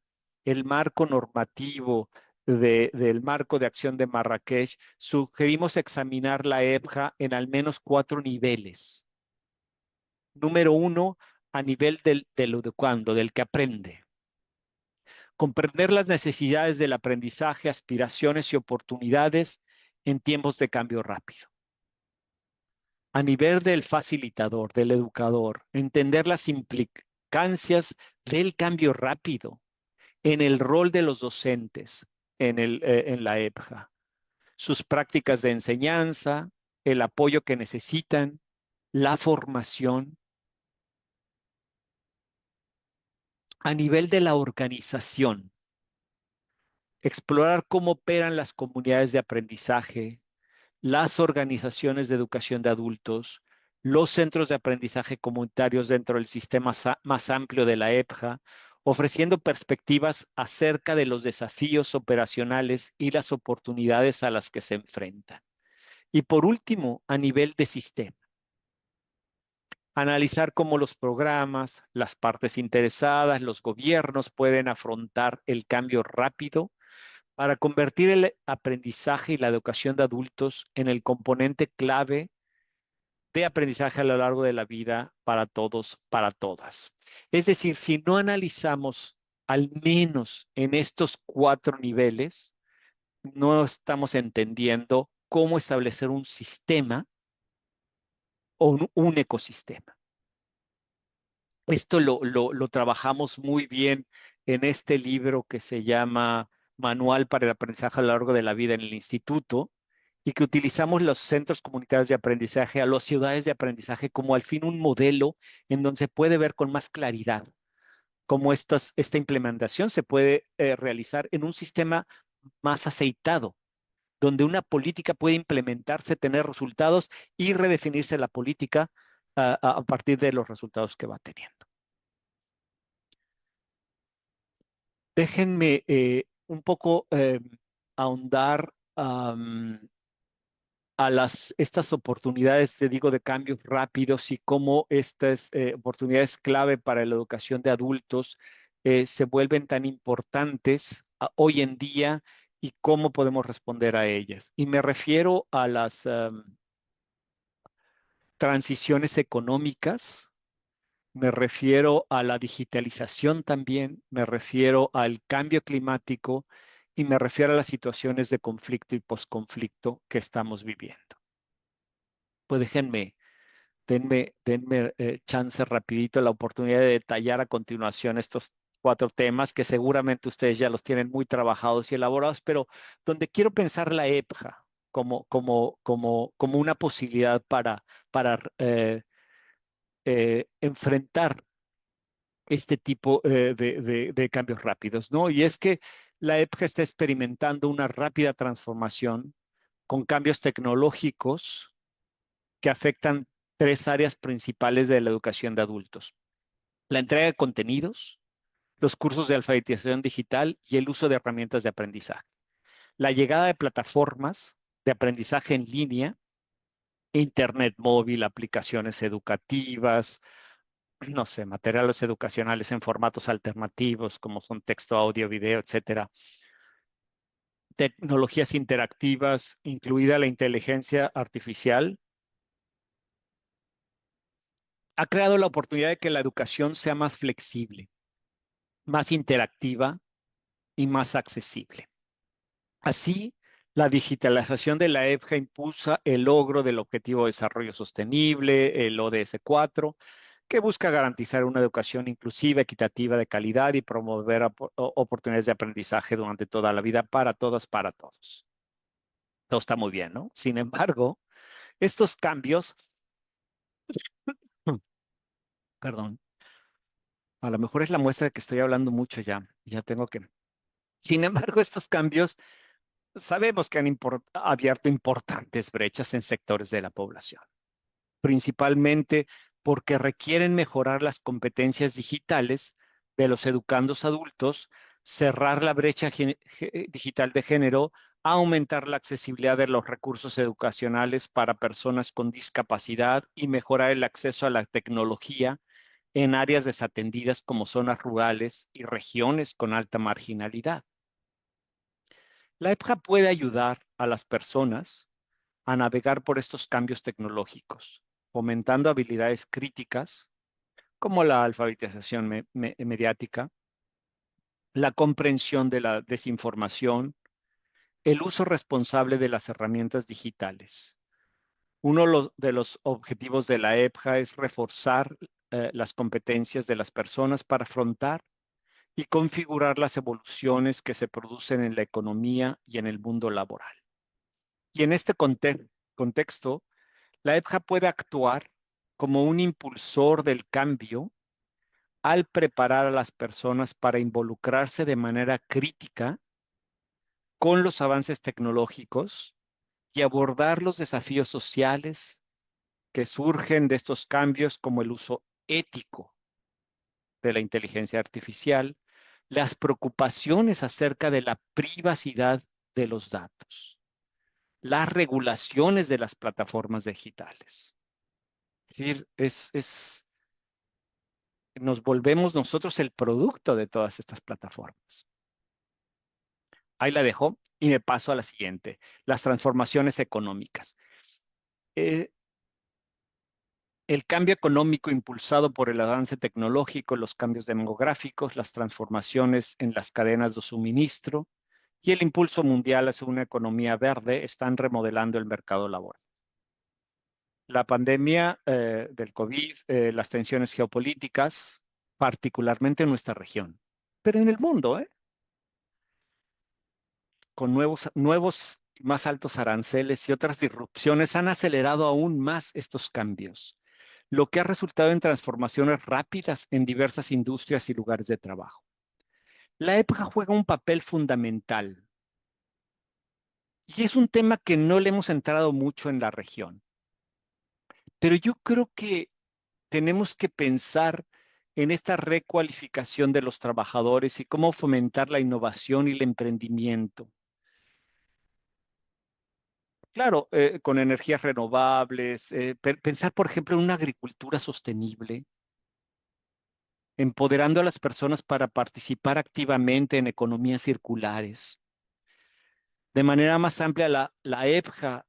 Speaker 4: el marco normativo del marco de acción de Marrakech, sugerimos examinar la EPJA en al menos 4 niveles. Número 1, a nivel del educando, del que aprende. comprender las necesidades del aprendizaje, aspiraciones y oportunidades en tiempos de cambio rápido. A nivel del facilitador, del educador, entender las implicancias del cambio rápido en el rol de los docentes en la EPJA, sus prácticas de enseñanza, el apoyo que necesitan, la formación. A nivel de la organización, explorar cómo operan las comunidades de aprendizaje, las organizaciones de educación de adultos, los centros de aprendizaje comunitarios dentro del sistema más amplio de la EPJA, ofreciendo perspectivas acerca de los desafíos operacionales y las oportunidades a las que se enfrentan. Y por último, a nivel de sistema, analizar cómo los programas, las partes interesadas, los gobiernos pueden afrontar el cambio rápido para convertir el aprendizaje y la educación de adultos en el componente clave de aprendizaje a lo largo de la vida para todos, para todas. Es decir, si no analizamos al menos en estos 4 niveles, no estamos entendiendo cómo establecer un sistema o un ecosistema. Esto lo trabajamos muy bien en este libro que se llama Manual para el Aprendizaje a lo largo de la vida en el instituto, y que utilizamos los centros comunitarios de aprendizaje, a las ciudades de aprendizaje, como al fin un modelo en donde se puede ver con más claridad cómo esta implementación se puede realizar en un sistema más aceitado, donde una política puede implementarse, tener resultados y redefinirse la política a partir de los resultados que va teniendo. Déjenme un poco ahondar a estas oportunidades, te digo, de cambios rápidos y cómo estas oportunidades clave para la educación de adultos se vuelven tan importantes hoy en día y cómo podemos responder a ellas. Y me refiero a las transiciones económicas, me refiero a la digitalización también, me refiero al cambio climático y me refiero a las situaciones de conflicto y posconflicto que estamos viviendo. Pues denme chance rapidito, la oportunidad de detallar a continuación estos 4 temas que seguramente ustedes ya los tienen muy trabajados y elaborados, pero donde quiero pensar la EPJA como una posibilidad para enfrentar este tipo de cambios rápidos, ¿no? Y es que la EPJA está experimentando una rápida transformación con cambios tecnológicos que afectan 3 áreas principales de la educación de adultos: la entrega de contenidos, los cursos de alfabetización digital y el uso de herramientas de aprendizaje. La llegada de plataformas de aprendizaje en línea, internet móvil, aplicaciones educativas, no sé, materiales educacionales en formatos alternativos como son texto, audio, video, etcétera. Tecnologías interactivas, incluida la inteligencia artificial, ha creado la oportunidad de que la educación sea más flexible, más interactiva y más accesible. Así, la digitalización de la EPJA impulsa el logro del Objetivo de Desarrollo Sostenible, el ODS 4, que busca garantizar una educación inclusiva, equitativa, de calidad y promover oportunidades de aprendizaje durante toda la vida para todas, para todos. Todo está muy bien, ¿no? Sin embargo, estos cambios, perdón, a lo mejor es la muestra de que estoy hablando mucho ya tengo que. Sin embargo, estos cambios sabemos que han abierto importantes brechas en sectores de la población, principalmente porque requieren mejorar las competencias digitales de los educandos adultos, cerrar la brecha digital de género, aumentar la accesibilidad de los recursos educacionales para personas con discapacidad y mejorar el acceso a la tecnología en áreas desatendidas como zonas rurales y regiones con alta marginalidad. La EPJA puede ayudar a las personas a navegar por estos cambios tecnológicos, fomentando habilidades críticas como la alfabetización mediática, la comprensión de la desinformación, el uso responsable de las herramientas digitales. Uno de los objetivos de la EPJA es reforzar las competencias de las personas para afrontar y configurar las evoluciones que se producen en la economía y en el mundo laboral. Y en este contexto, la EPJA puede actuar como un impulsor del cambio al preparar a las personas para involucrarse de manera crítica con los avances tecnológicos y abordar los desafíos sociales que surgen de estos cambios, como el uso ético de la inteligencia artificial, las preocupaciones acerca de la privacidad de los datos, las regulaciones de las plataformas digitales. Es decir, nos volvemos nosotros el producto de todas estas plataformas. Ahí la dejo y me paso a la siguiente, las transformaciones económicas. El cambio económico impulsado por el avance tecnológico, los cambios demográficos, las transformaciones en las cadenas de suministro y el impulso mundial hacia una economía verde están remodelando el mercado laboral. La pandemia del COVID, las tensiones geopolíticas, particularmente en nuestra región, pero en el mundo, con nuevos más altos aranceles y otras disrupciones, han acelerado aún más estos cambios, lo que ha resultado en transformaciones rápidas en diversas industrias y lugares de trabajo. La EPJA juega un papel fundamental y es un tema que no le hemos entrado mucho en la región, pero yo creo que tenemos que pensar en esta recualificación de los trabajadores y cómo fomentar la innovación y el emprendimiento. Claro, con energías renovables, pensar, por ejemplo, en una agricultura sostenible, empoderando a las personas para participar activamente en economías circulares. De manera más amplia, la EPJA,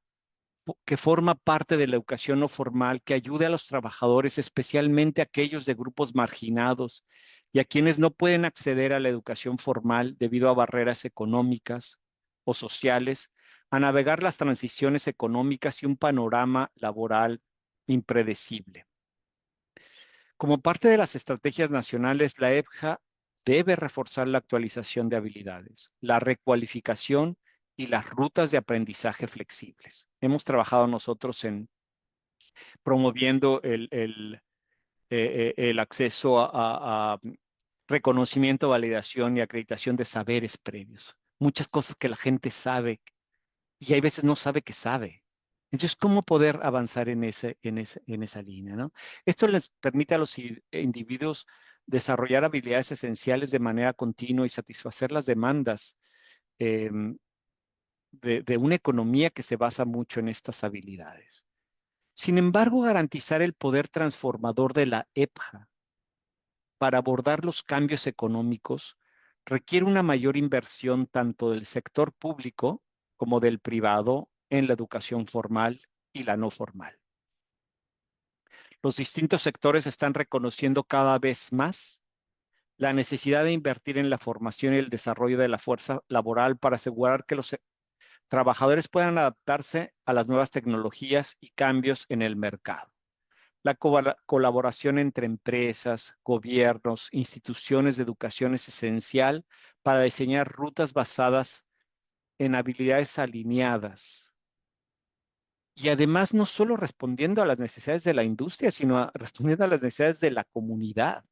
Speaker 4: que forma parte de la educación no formal, que ayude a los trabajadores, especialmente aquellos de grupos marginados y a quienes no pueden acceder a la educación formal debido a barreras económicas o sociales, a navegar las transiciones económicas y un panorama laboral impredecible. Como parte de las estrategias nacionales, la EPJA debe reforzar la actualización de habilidades, la recualificación y las rutas de aprendizaje flexibles. Hemos trabajado nosotros en promoviendo el acceso a reconocimiento, validación y acreditación de saberes previos. Muchas cosas que la gente sabe y hay veces no sabe que sabe. Entonces, ¿cómo poder avanzar en esa línea, ¿no? Esto les permite a los individuos desarrollar habilidades esenciales de manera continua y satisfacer las demandas de una economía que se basa mucho en estas habilidades. Sin embargo, garantizar el poder transformador de la EPJA para abordar los cambios económicos requiere una mayor inversión tanto del sector público como del privado en la educación formal y la no formal. Los distintos sectores están reconociendo cada vez más la necesidad de invertir en la formación y el desarrollo de la fuerza laboral para asegurar que los trabajadores puedan adaptarse a las nuevas tecnologías y cambios en el mercado. La colaboración entre empresas, gobiernos, instituciones de educación es esencial para diseñar rutas basadas en habilidades alineadas. Y además no solo respondiendo a las necesidades de la industria, sino respondiendo a las necesidades de la comunidad.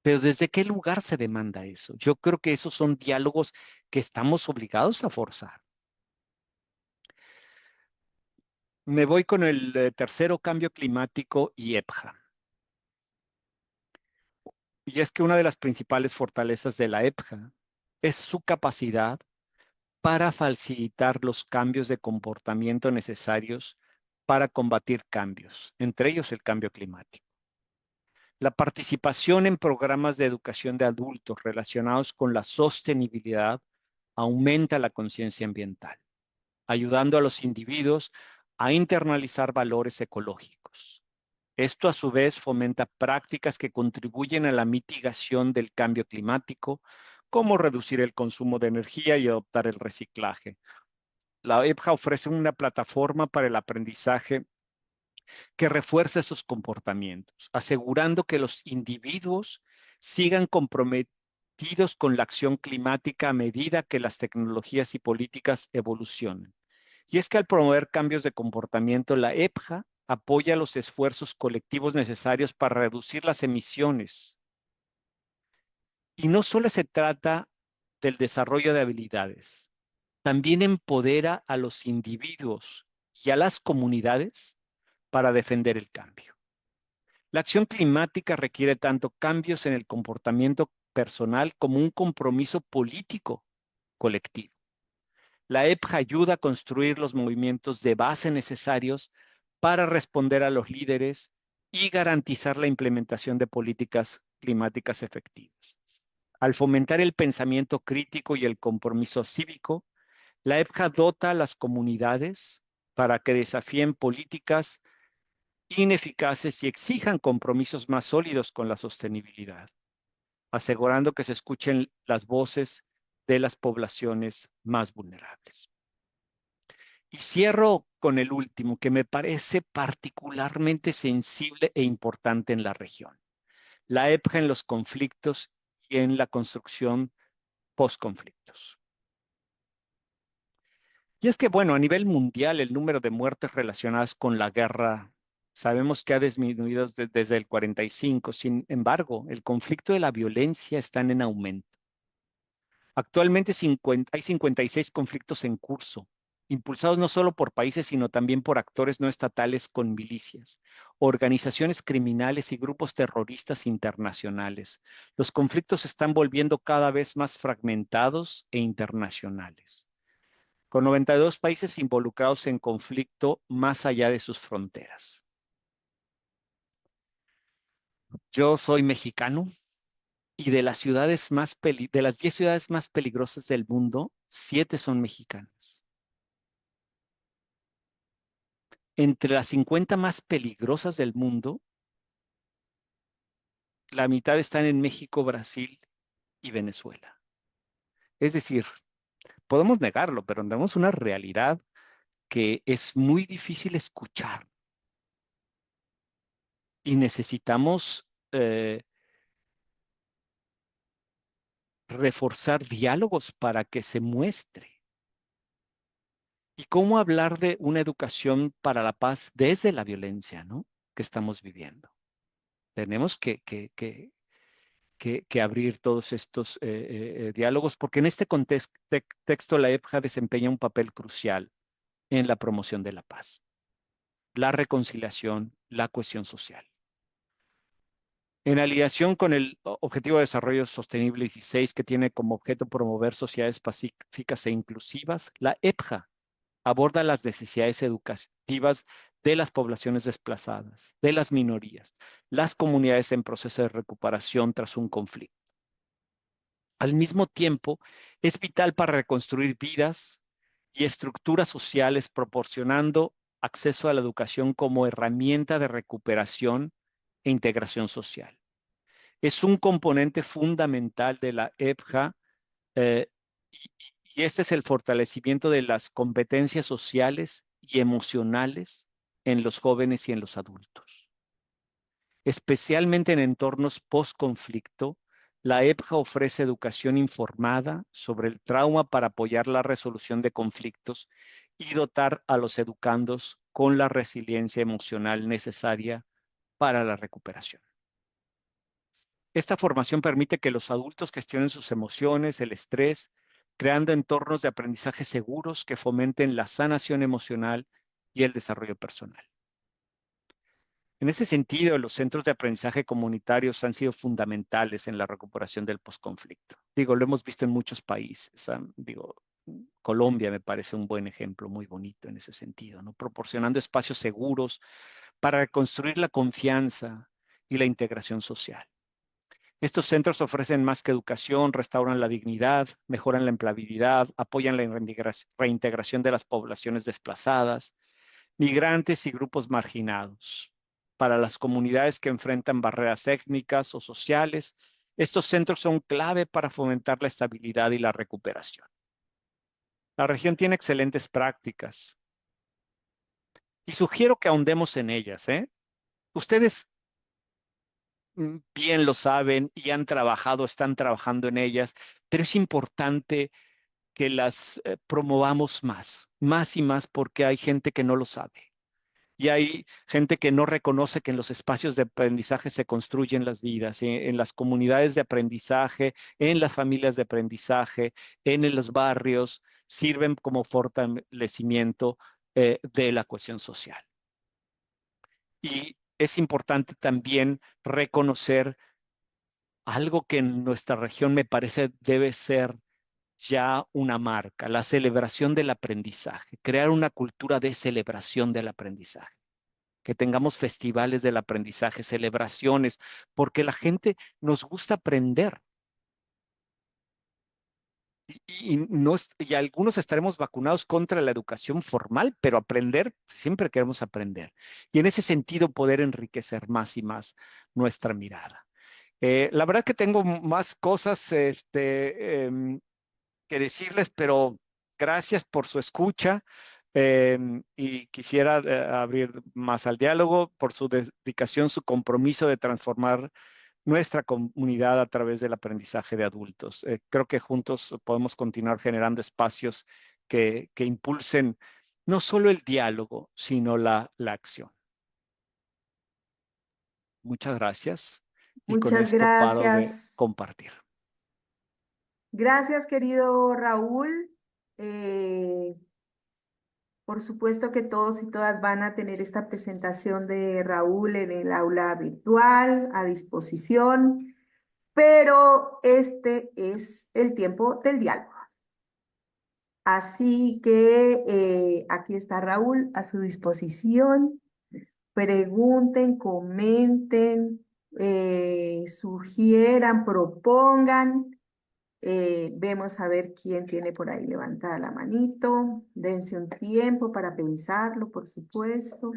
Speaker 4: Pero ¿desde qué lugar se demanda eso? Yo creo que esos son diálogos que estamos obligados a forzar. Me voy con el tercero, cambio climático y EPJA. Y es que una de las principales fortalezas de la EPJA es su capacidad para facilitar los cambios de comportamiento necesarios para combatir cambios, entre ellos el cambio climático. La participación en programas de educación de adultos relacionados con la sostenibilidad aumenta la conciencia ambiental, ayudando a los individuos a internalizar valores ecológicos. Esto a su vez fomenta prácticas que contribuyen a la mitigación del cambio climático, como reducir el consumo de energía y adoptar el reciclaje. La EPJA ofrece una plataforma para el aprendizaje que refuerce sus comportamientos, asegurando que los individuos sigan comprometidos con la acción climática a medida que las tecnologías y políticas evolucionen. Y es que al promover cambios de comportamiento, la EPJA apoya los esfuerzos colectivos necesarios para reducir las emisiones. Y no solo se trata del desarrollo de habilidades, también empodera a los individuos y a las comunidades para defender el cambio. La acción climática requiere tanto cambios en el comportamiento personal como un compromiso político colectivo. La EPJA ayuda a construir los movimientos de base necesarios para responder a los líderes y garantizar la implementación de políticas climáticas efectivas. Al fomentar el pensamiento crítico y el compromiso cívico, la EPJA dota a las comunidades para que desafíen políticas ineficaces y exijan compromisos más sólidos con la sostenibilidad, asegurando que se escuchen las voces de las poblaciones más vulnerables. Y cierro con el último, que me parece particularmente sensible e importante en la región: la EPJA en los conflictos y en la construcción post-conflictos. Y es que, bueno, a nivel mundial, el número de muertes relacionadas con la guerra sabemos que ha disminuido desde el 45. Sin embargo, el conflicto y la violencia están en aumento. Actualmente hay 56 conflictos en curso, impulsados no solo por países, sino también por actores no estatales con milicias, organizaciones criminales y grupos terroristas internacionales. Los conflictos se están volviendo cada vez más fragmentados e internacionales, con 92 países involucrados en conflicto más allá de sus fronteras. Yo soy mexicano y de las 10 ciudades más peligrosas del mundo, 7 son mexicanas. Entre las 50 más peligrosas del mundo, la mitad están en México, Brasil y Venezuela. Es decir, podemos negarlo, pero tenemos una realidad que es muy difícil escuchar y necesitamos reforzar diálogos para que se muestre. ¿Y cómo hablar de una educación para la paz desde la violencia, ¿no?, que estamos viviendo? Tenemos que abrir todos estos diálogos, porque en este contexto la EPJA desempeña un papel crucial en la promoción de la paz, la reconciliación, la cohesión social. En alineación con el Objetivo de Desarrollo Sostenible 16, que tiene como objeto promover sociedades pacíficas e inclusivas, la EPJA aborda las necesidades educativas de las poblaciones desplazadas, de las minorías, las comunidades en proceso de recuperación tras un conflicto. Al mismo tiempo, es vital para reconstruir vidas y estructuras sociales, proporcionando acceso a la educación como herramienta de recuperación e integración social. Es un componente fundamental de la EPJA y este es el fortalecimiento de las competencias sociales y emocionales en los jóvenes y en los adultos. Especialmente en entornos post-conflicto, la EPJA ofrece educación informada sobre el trauma para apoyar la resolución de conflictos y dotar a los educandos con la resiliencia emocional necesaria para la recuperación. Esta formación permite que los adultos gestionen sus emociones, el estrés, creando entornos de aprendizaje seguros que fomenten la sanación emocional y el desarrollo personal. En ese sentido, los centros de aprendizaje comunitarios han sido fundamentales en la recuperación del posconflicto. Lo hemos visto en muchos países. Colombia me parece un buen ejemplo, muy bonito en ese sentido, ¿no?, proporcionando espacios seguros para reconstruir la confianza y la integración social. Estos centros ofrecen más que educación, restauran la dignidad, mejoran la empleabilidad, apoyan la reintegración de las poblaciones desplazadas, migrantes y grupos marginados. Para las comunidades que enfrentan barreras étnicas o sociales, Estos centros son clave para fomentar la estabilidad y la recuperación. La región tiene excelentes prácticas y sugiero que ahondemos en ellas, ¿eh? Ustedes bien lo saben y han trabajado, están trabajando en ellas, pero es importante que las promovamos más y más, porque hay gente que no lo sabe. Y hay gente que no reconoce que en los espacios de aprendizaje se construyen las vidas, en las comunidades de aprendizaje, en las familias de aprendizaje, en los barrios, sirven como fortalecimiento de la cohesión social. Y es importante también reconocer algo que en nuestra región me parece debe ser ya una marca, la celebración del aprendizaje, crear una cultura de celebración del aprendizaje, que tengamos festivales del aprendizaje, celebraciones, porque la gente nos gusta aprender y algunos estaremos vacunados contra la educación formal, pero aprender, siempre queremos aprender. Y en ese sentido poder enriquecer más y más nuestra mirada. La verdad que tengo más cosas que decirles, pero gracias por su escucha y quisiera abrir más al diálogo por su dedicación, su compromiso de transformar nuestra comunidad a través del aprendizaje de adultos. Creo que juntos podemos continuar generando espacios que impulsen no solo el diálogo, sino la acción. Muchas gracias y con
Speaker 5: Muchas
Speaker 4: esto paro de
Speaker 5: gracias.
Speaker 4: compartir.
Speaker 5: Gracias, querido Raúl. Eh, por supuesto que todos y todas van a tener esta presentación de Raúl en el aula virtual a disposición, pero este es el tiempo del diálogo. Así que aquí está Raúl a su disposición. Pregunten, comenten, sugieran, propongan. Vemos a ver quién tiene por ahí levantada la manito. Dense un tiempo para pensarlo, por supuesto.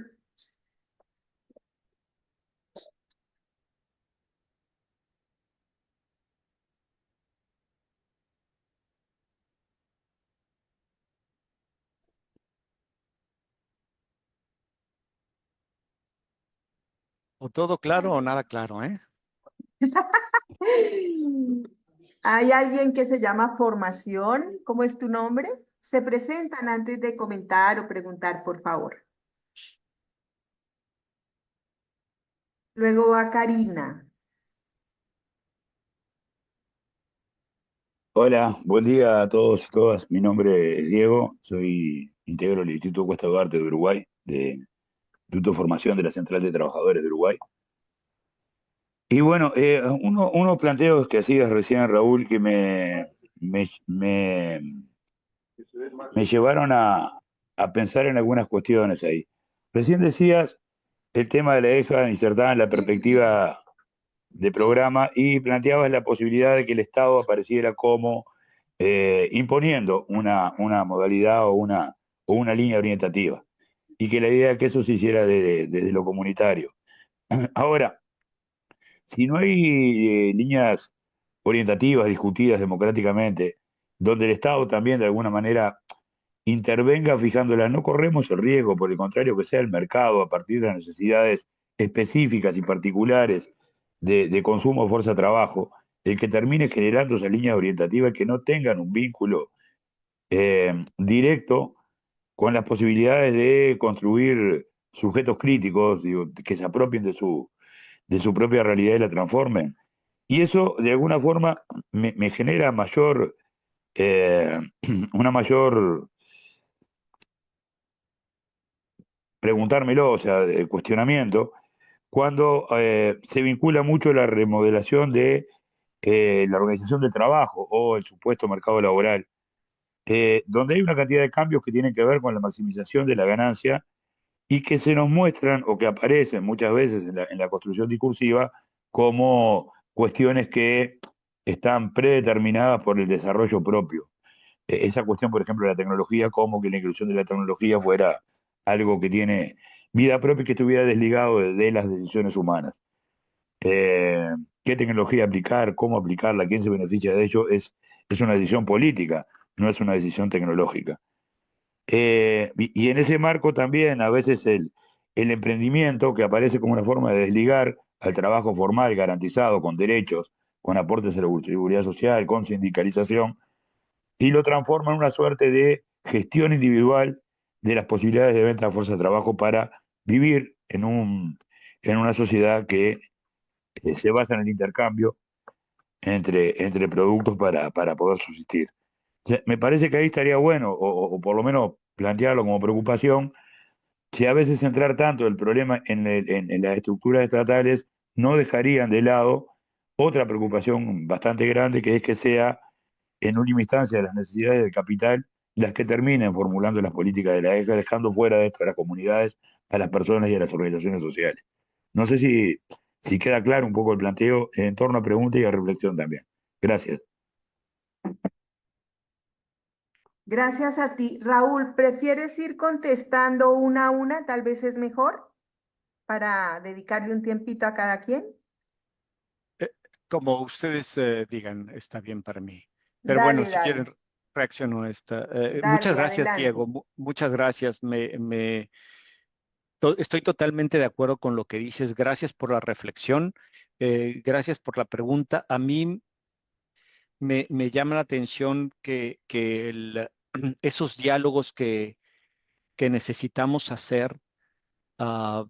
Speaker 4: O todo claro o nada claro, ¿eh?
Speaker 5: ¿Hay alguien que se llama Formación? ¿Cómo es tu nombre? Se presentan antes de comentar o preguntar, por favor. Luego va Karina.
Speaker 3: Hola, buen día a todos y todas. Mi nombre es Diego, integro el Instituto Cuesta Duarte de Uruguay, de Instituto de Formación de la Central de Trabajadores de Uruguay. Y bueno, unos planteos que hacías recién, Raúl, que me, me, me llevaron a pensar en algunas cuestiones ahí. Recién decías el tema de la EJA insertada en la perspectiva de programa y planteabas la posibilidad de que el Estado apareciera como imponiendo una modalidad o una línea orientativa y que la idea es que eso se hiciera desde lo comunitario. Ahora, si no hay líneas orientativas discutidas democráticamente, donde el Estado también de alguna manera intervenga fijándolas, no corremos el riesgo, por el contrario, que sea el mercado a partir de las necesidades específicas y particulares de consumo de fuerza de trabajo, el que termine generando esas líneas orientativas que no tengan un vínculo directo con las posibilidades de construir sujetos críticos, digo, que se apropien de su propia realidad y la transformen. Y eso, de alguna forma, me genera eh, una mayor preguntármelo, o sea, de cuestionamiento, cuando se vincula mucho la remodelación de la organización del trabajo o el supuesto mercado laboral, donde hay una cantidad de cambios que tienen que ver con la maximización de la ganancia y que se nos muestran o que aparecen muchas veces en la construcción discursiva como cuestiones que están predeterminadas por el desarrollo propio. Esa cuestión, por ejemplo, de la tecnología, como que la inclusión de la tecnología fuera algo que tiene vida propia y que estuviera desligado de las decisiones humanas. qué tecnología aplicar, cómo aplicarla, quién se beneficia de ello, es una decisión política, no es una decisión tecnológica. Y en ese marco también a veces el emprendimiento, que aparece como una forma de desligar al trabajo formal garantizado con derechos, con aportes a la seguridad social, con sindicalización, y lo transforma en una suerte de gestión individual de las posibilidades de venta de fuerza de trabajo para vivir en una sociedad que se basa en el intercambio entre productos para poder subsistir. O sea, me parece que ahí estaría bueno, o por lo menos plantearlo como preocupación, si a veces centrar tanto el problema en las estructuras estatales no dejarían de lado otra preocupación bastante grande, que es que sea en última instancia las necesidades del capital las que terminen formulando las políticas de la EJA, dejando fuera de esto a las comunidades, a las personas y a las organizaciones sociales. No sé si queda claro un poco el planteo en torno a pregunta y a reflexión también. Gracias.
Speaker 5: Gracias a ti. Raúl, ¿prefieres ir contestando una a una? Tal vez es mejor para dedicarle un tiempito a cada quien.
Speaker 4: Como ustedes digan, está bien para mí. Pero bueno,
Speaker 5: Dale,
Speaker 4: si quieren,
Speaker 5: dale,
Speaker 4: reacciono a esta. Muchas
Speaker 5: dale,
Speaker 4: gracias,
Speaker 5: adelante.
Speaker 4: Diego. Muchas gracias. Estoy totalmente de acuerdo con lo que dices. Gracias por la reflexión. Gracias por la pregunta. A mí me llama la atención que esos diálogos que necesitamos hacer ah,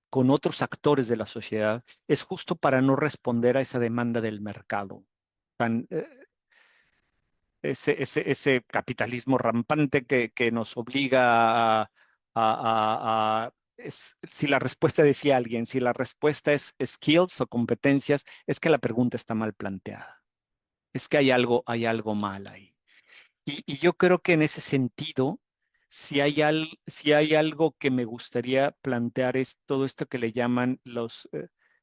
Speaker 4: con otros actores de la sociedad es justo para no responder a esa demanda del mercado. Tan, ese capitalismo rampante que nos obliga si la respuesta decía alguien, si la respuesta es skills o competencias, es que la pregunta está mal planteada. Es que hay algo mal ahí. Y yo creo que en ese sentido, si hay algo que me gustaría plantear es todo esto que le llaman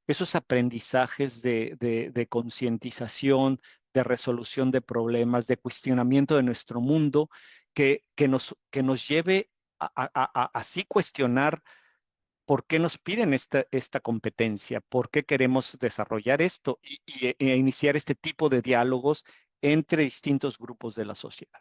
Speaker 4: esos aprendizajes de concientización, de resolución de problemas, de cuestionamiento de nuestro mundo, que nos lleve a así cuestionar por qué nos piden esta competencia, por qué queremos desarrollar esto e iniciar este tipo de diálogos entre distintos grupos de la sociedad.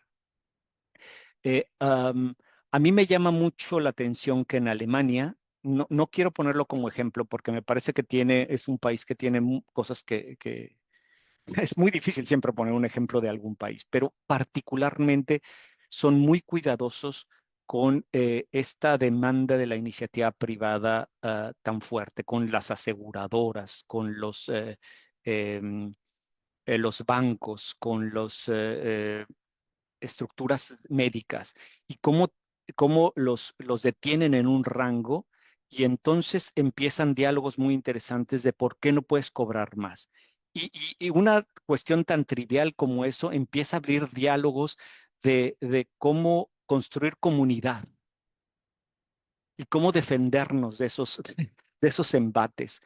Speaker 4: A mí me llama mucho la atención que en Alemania, no quiero ponerlo como ejemplo porque me parece que es un país que tiene cosas que es muy difícil siempre poner un ejemplo de algún país, pero particularmente son muy cuidadosos con esta demanda de la iniciativa privada tan fuerte, con las aseguradoras, con em, los bancos, con los estructuras médicas y cómo los detienen en un rango y entonces empiezan diálogos muy interesantes de por qué no puedes cobrar más. Y una cuestión tan trivial como eso empieza a abrir diálogos de cómo construir comunidad y cómo defendernos de esos embates.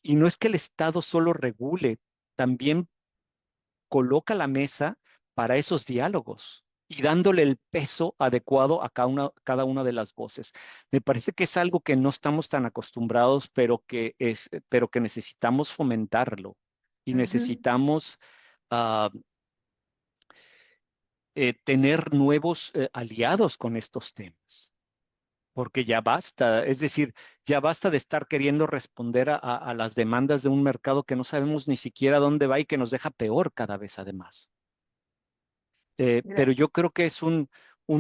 Speaker 4: Y no es que el Estado solo regule, también coloca la mesa para esos diálogos y dándole el peso adecuado a cada una de las voces. Me parece que es algo que no estamos tan acostumbrados, pero que necesitamos fomentarlo y
Speaker 5: Ujú.
Speaker 4: necesitamos ah, tener nuevos aliados con estos temas. Porque ya basta, es decir, ya basta de estar queriendo responder a las demandas de un mercado que no sabemos ni siquiera dónde va y que nos deja peor cada vez además. Pero
Speaker 5: Gra-
Speaker 4: yo creo que es un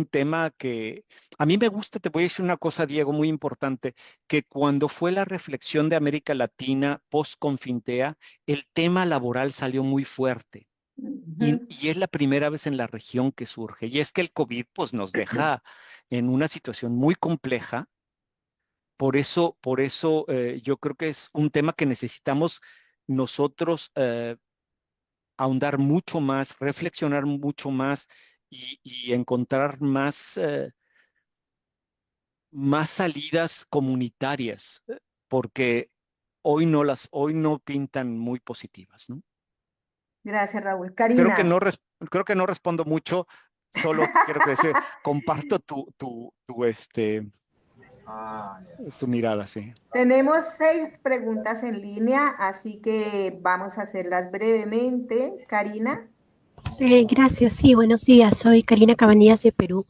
Speaker 4: tema que a mí me gusta, te voy a decir una cosa, Diego, muy importante, que cuando fue la reflexión de América Latina post-Confintea, el tema laboral salió muy fuerte
Speaker 5: Ujú.
Speaker 4: y es la primera vez en la región que surge. Y es que el COVID pues, nos deja en una situación muy compleja. Por eso yo creo que es un tema que necesitamos nosotros ahondar mucho más, reflexionar mucho más y encontrar más salidas comunitarias, porque hoy no pintan muy positivas, ¿no?
Speaker 5: Gracias, Raúl.
Speaker 4: Creo que
Speaker 5: Karina.
Speaker 4: creo que no respondo mucho, solo quiero que decir, comparto tu mirada, sí.
Speaker 5: Tenemos 6 preguntas en línea, así que vamos a hacerlas brevemente. Karina.
Speaker 6: Gracias, sí, buenos días. Soy Karina Cabanillas de Perú.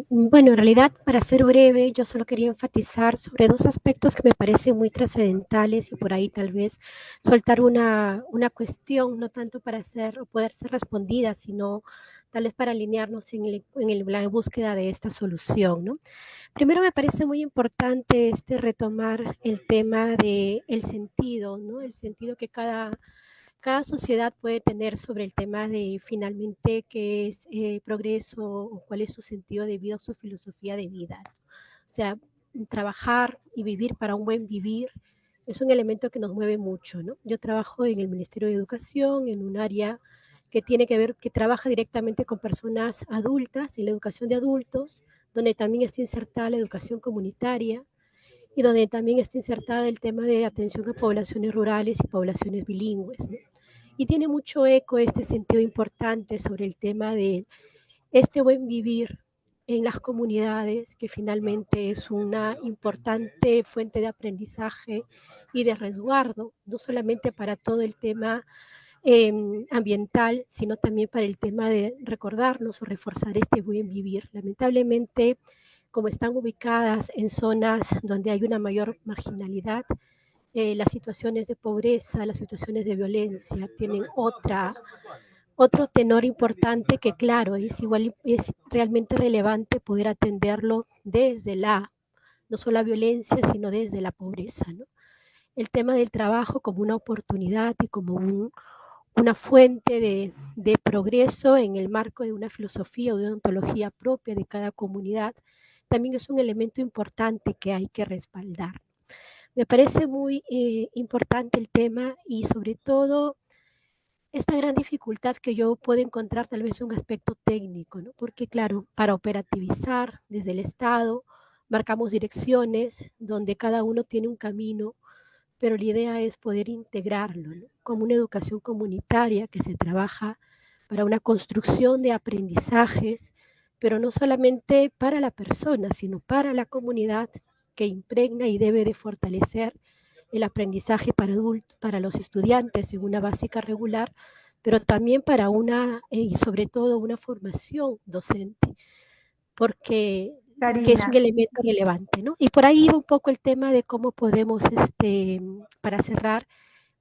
Speaker 6: Bueno, en realidad, para ser breve, yo solo quería enfatizar sobre 2 aspectos que me parecen muy trascendentales y por ahí tal vez soltar una cuestión, no tanto para ser o poder ser respondida, sino tal vez para alinearnos la búsqueda de esta solución, ¿no? Primero me parece muy importante retomar el tema de el sentido, ¿no? El sentido que cada sociedad puede tener sobre el tema de finalmente qué es progreso o cuál es su sentido de vida o su filosofía de vida, ¿no? O sea, trabajar y vivir para un buen vivir es un elemento que nos mueve mucho, ¿no? Yo trabajo en el Ministerio de Educación, en un área que tiene que ver, que trabaja directamente con personas adultas, en la educación de adultos, donde también está insertada la educación comunitaria, y donde también está insertada el tema de atención a poblaciones rurales y poblaciones bilingües, ¿no? Y tiene mucho eco este sentido importante sobre el tema de este buen vivir en las comunidades, que finalmente es una importante fuente de aprendizaje y de resguardo, no solamente para todo el tema ambiental, sino también para el tema de recordarnos o reforzar este buen vivir. Lamentablemente, como están ubicadas en zonas donde hay una mayor marginalidad, las situaciones de pobreza, las situaciones de violencia tienen otro tenor importante que, claro, es realmente relevante poder atenderlo desde no solo la violencia, sino desde la pobreza, ¿no? El tema del trabajo como una oportunidad y como una fuente de progreso en el marco de una filosofía o de una ontología propia de cada comunidad, también es un elemento importante que hay que respaldar. Me parece muy importante el tema y sobre todo esta gran dificultad que yo puedo encontrar tal vez un aspecto técnico, ¿no? Porque claro, para operativizar desde el Estado marcamos direcciones donde cada uno tiene un camino, pero la idea es poder integrarlo, ¿no? Como una educación comunitaria que se trabaja para una construcción de aprendizajes, pero no solamente para la persona, sino para la comunidad, que impregna y debe de fortalecer el aprendizaje para adultos, para los estudiantes en una básica regular, pero también para y sobre todo una formación docente, porque que es un
Speaker 5: Karina,
Speaker 6: elemento relevante, ¿no? Y por ahí va un poco el tema de cómo podemos, para cerrar,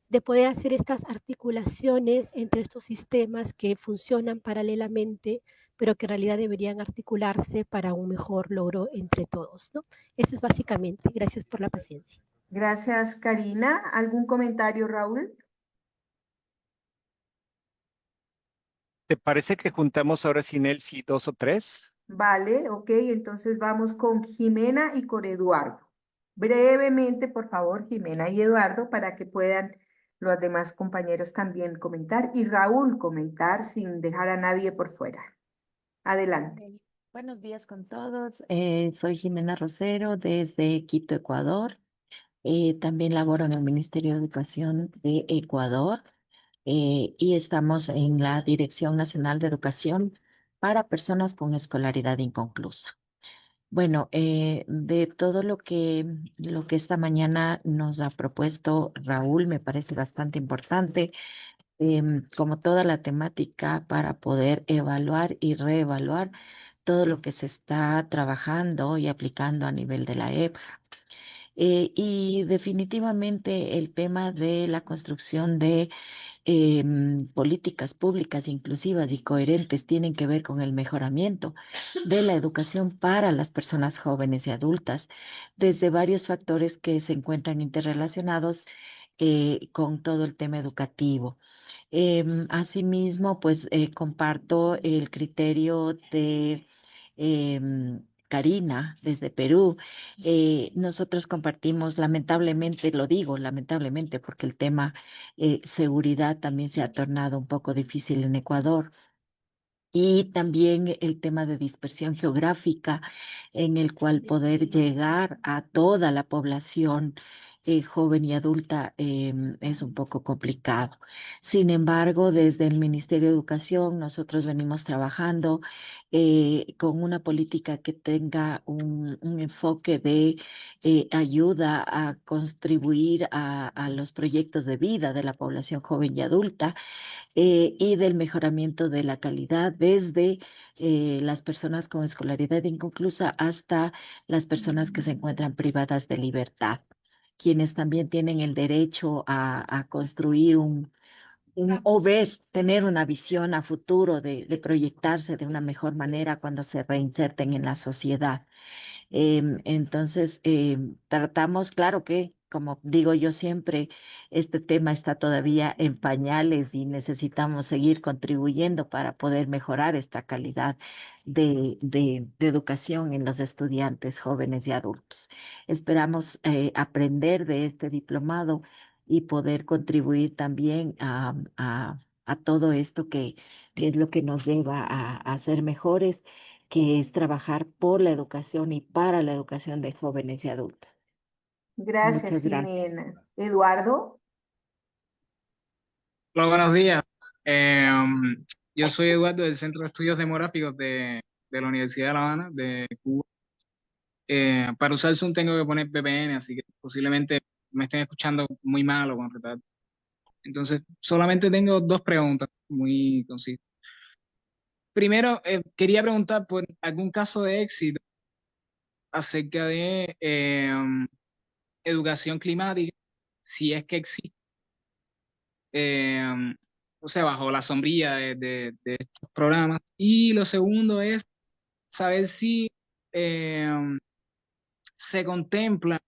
Speaker 6: de poder hacer estas articulaciones entre estos sistemas que funcionan paralelamente, pero que en realidad deberían articularse para un mejor logro entre todos, ¿no? Eso es básicamente. Gracias por la paciencia.
Speaker 5: gracias Karina. ¿Algún comentario, Raúl?
Speaker 4: ¿Te parece que juntamos ahora sin él sí 2 o 3?
Speaker 5: Vale, ok, entonces vamos con Jimena y con Eduardo. Brevemente, por favor, Jimena y Eduardo, para que puedan los demás compañeros también comentar y Raúl comentar sin dejar a nadie por fuera. Adelante.
Speaker 1: Ok. Buenos días con todos. Soy Jimena Rosero desde Quito, Ecuador. También laboro en el Ministerio de Educación de Ecuador y estamos en la Dirección Nacional de Educación para Personas con Escolaridad Inconclusa. Bueno, de todo lo que esta mañana nos ha propuesto Raúl, me parece bastante importante, como toda la temática para poder evaluar y reevaluar todo lo que se está trabajando y aplicando a nivel de la EPJA. Y definitivamente el tema de la construcción de políticas públicas inclusivas y coherentes tienen que ver con el mejoramiento de la educación para las personas jóvenes y adultas, desde varios factores que se encuentran interrelacionados con todo el tema educativo. Asimismo, pues comparto el criterio de Karina desde Perú. Nosotros compartimos, lamentablemente, lo digo lamentablemente, porque el tema seguridad también se ha tornado un poco difícil en Ecuador. Y también el tema de dispersión geográfica, en el cual poder llegar a toda la población joven y adulta es un poco complicado. Sin embargo, desde el Ministerio de Educación nosotros venimos trabajando con una política que tenga un enfoque de ayuda a contribuir a los proyectos de vida de la población joven y adulta y del mejoramiento de la calidad desde las personas con escolaridad inconclusa hasta las personas que se encuentran privadas de libertad, quienes también tienen el derecho a construir o ver, tener una visión a futuro de proyectarse de una mejor manera cuando se reinserten en la sociedad. Entonces, tratamos, claro que, como digo yo siempre, este tema está todavía en pañales y necesitamos seguir contribuyendo para poder mejorar esta calidad de educación en los estudiantes jóvenes y adultos. Esperamos aprender de este diplomado y poder contribuir también a todo esto que es lo que nos lleva a ser mejores, que es trabajar por la educación y para la educación de jóvenes y adultos.
Speaker 5: Gracias,
Speaker 1: Muchas gracias.
Speaker 5: Jimena. Eduardo,
Speaker 7: Hola, buenos días. Yo soy Eduardo del Centro de Estudios Demográficos de la Universidad de La Habana, de Cuba. Para usar Zoom tengo que poner VPN, así que posiblemente me estén escuchando muy mal o con retardo. Entonces, solamente tengo dos preguntas muy concisas. Primero, quería preguntar por algún caso de éxito acerca de educación climática, si es que existe, eh, o sea, bajo la sombrilla de estos programas. Y lo segundo es saber si eh, se contempla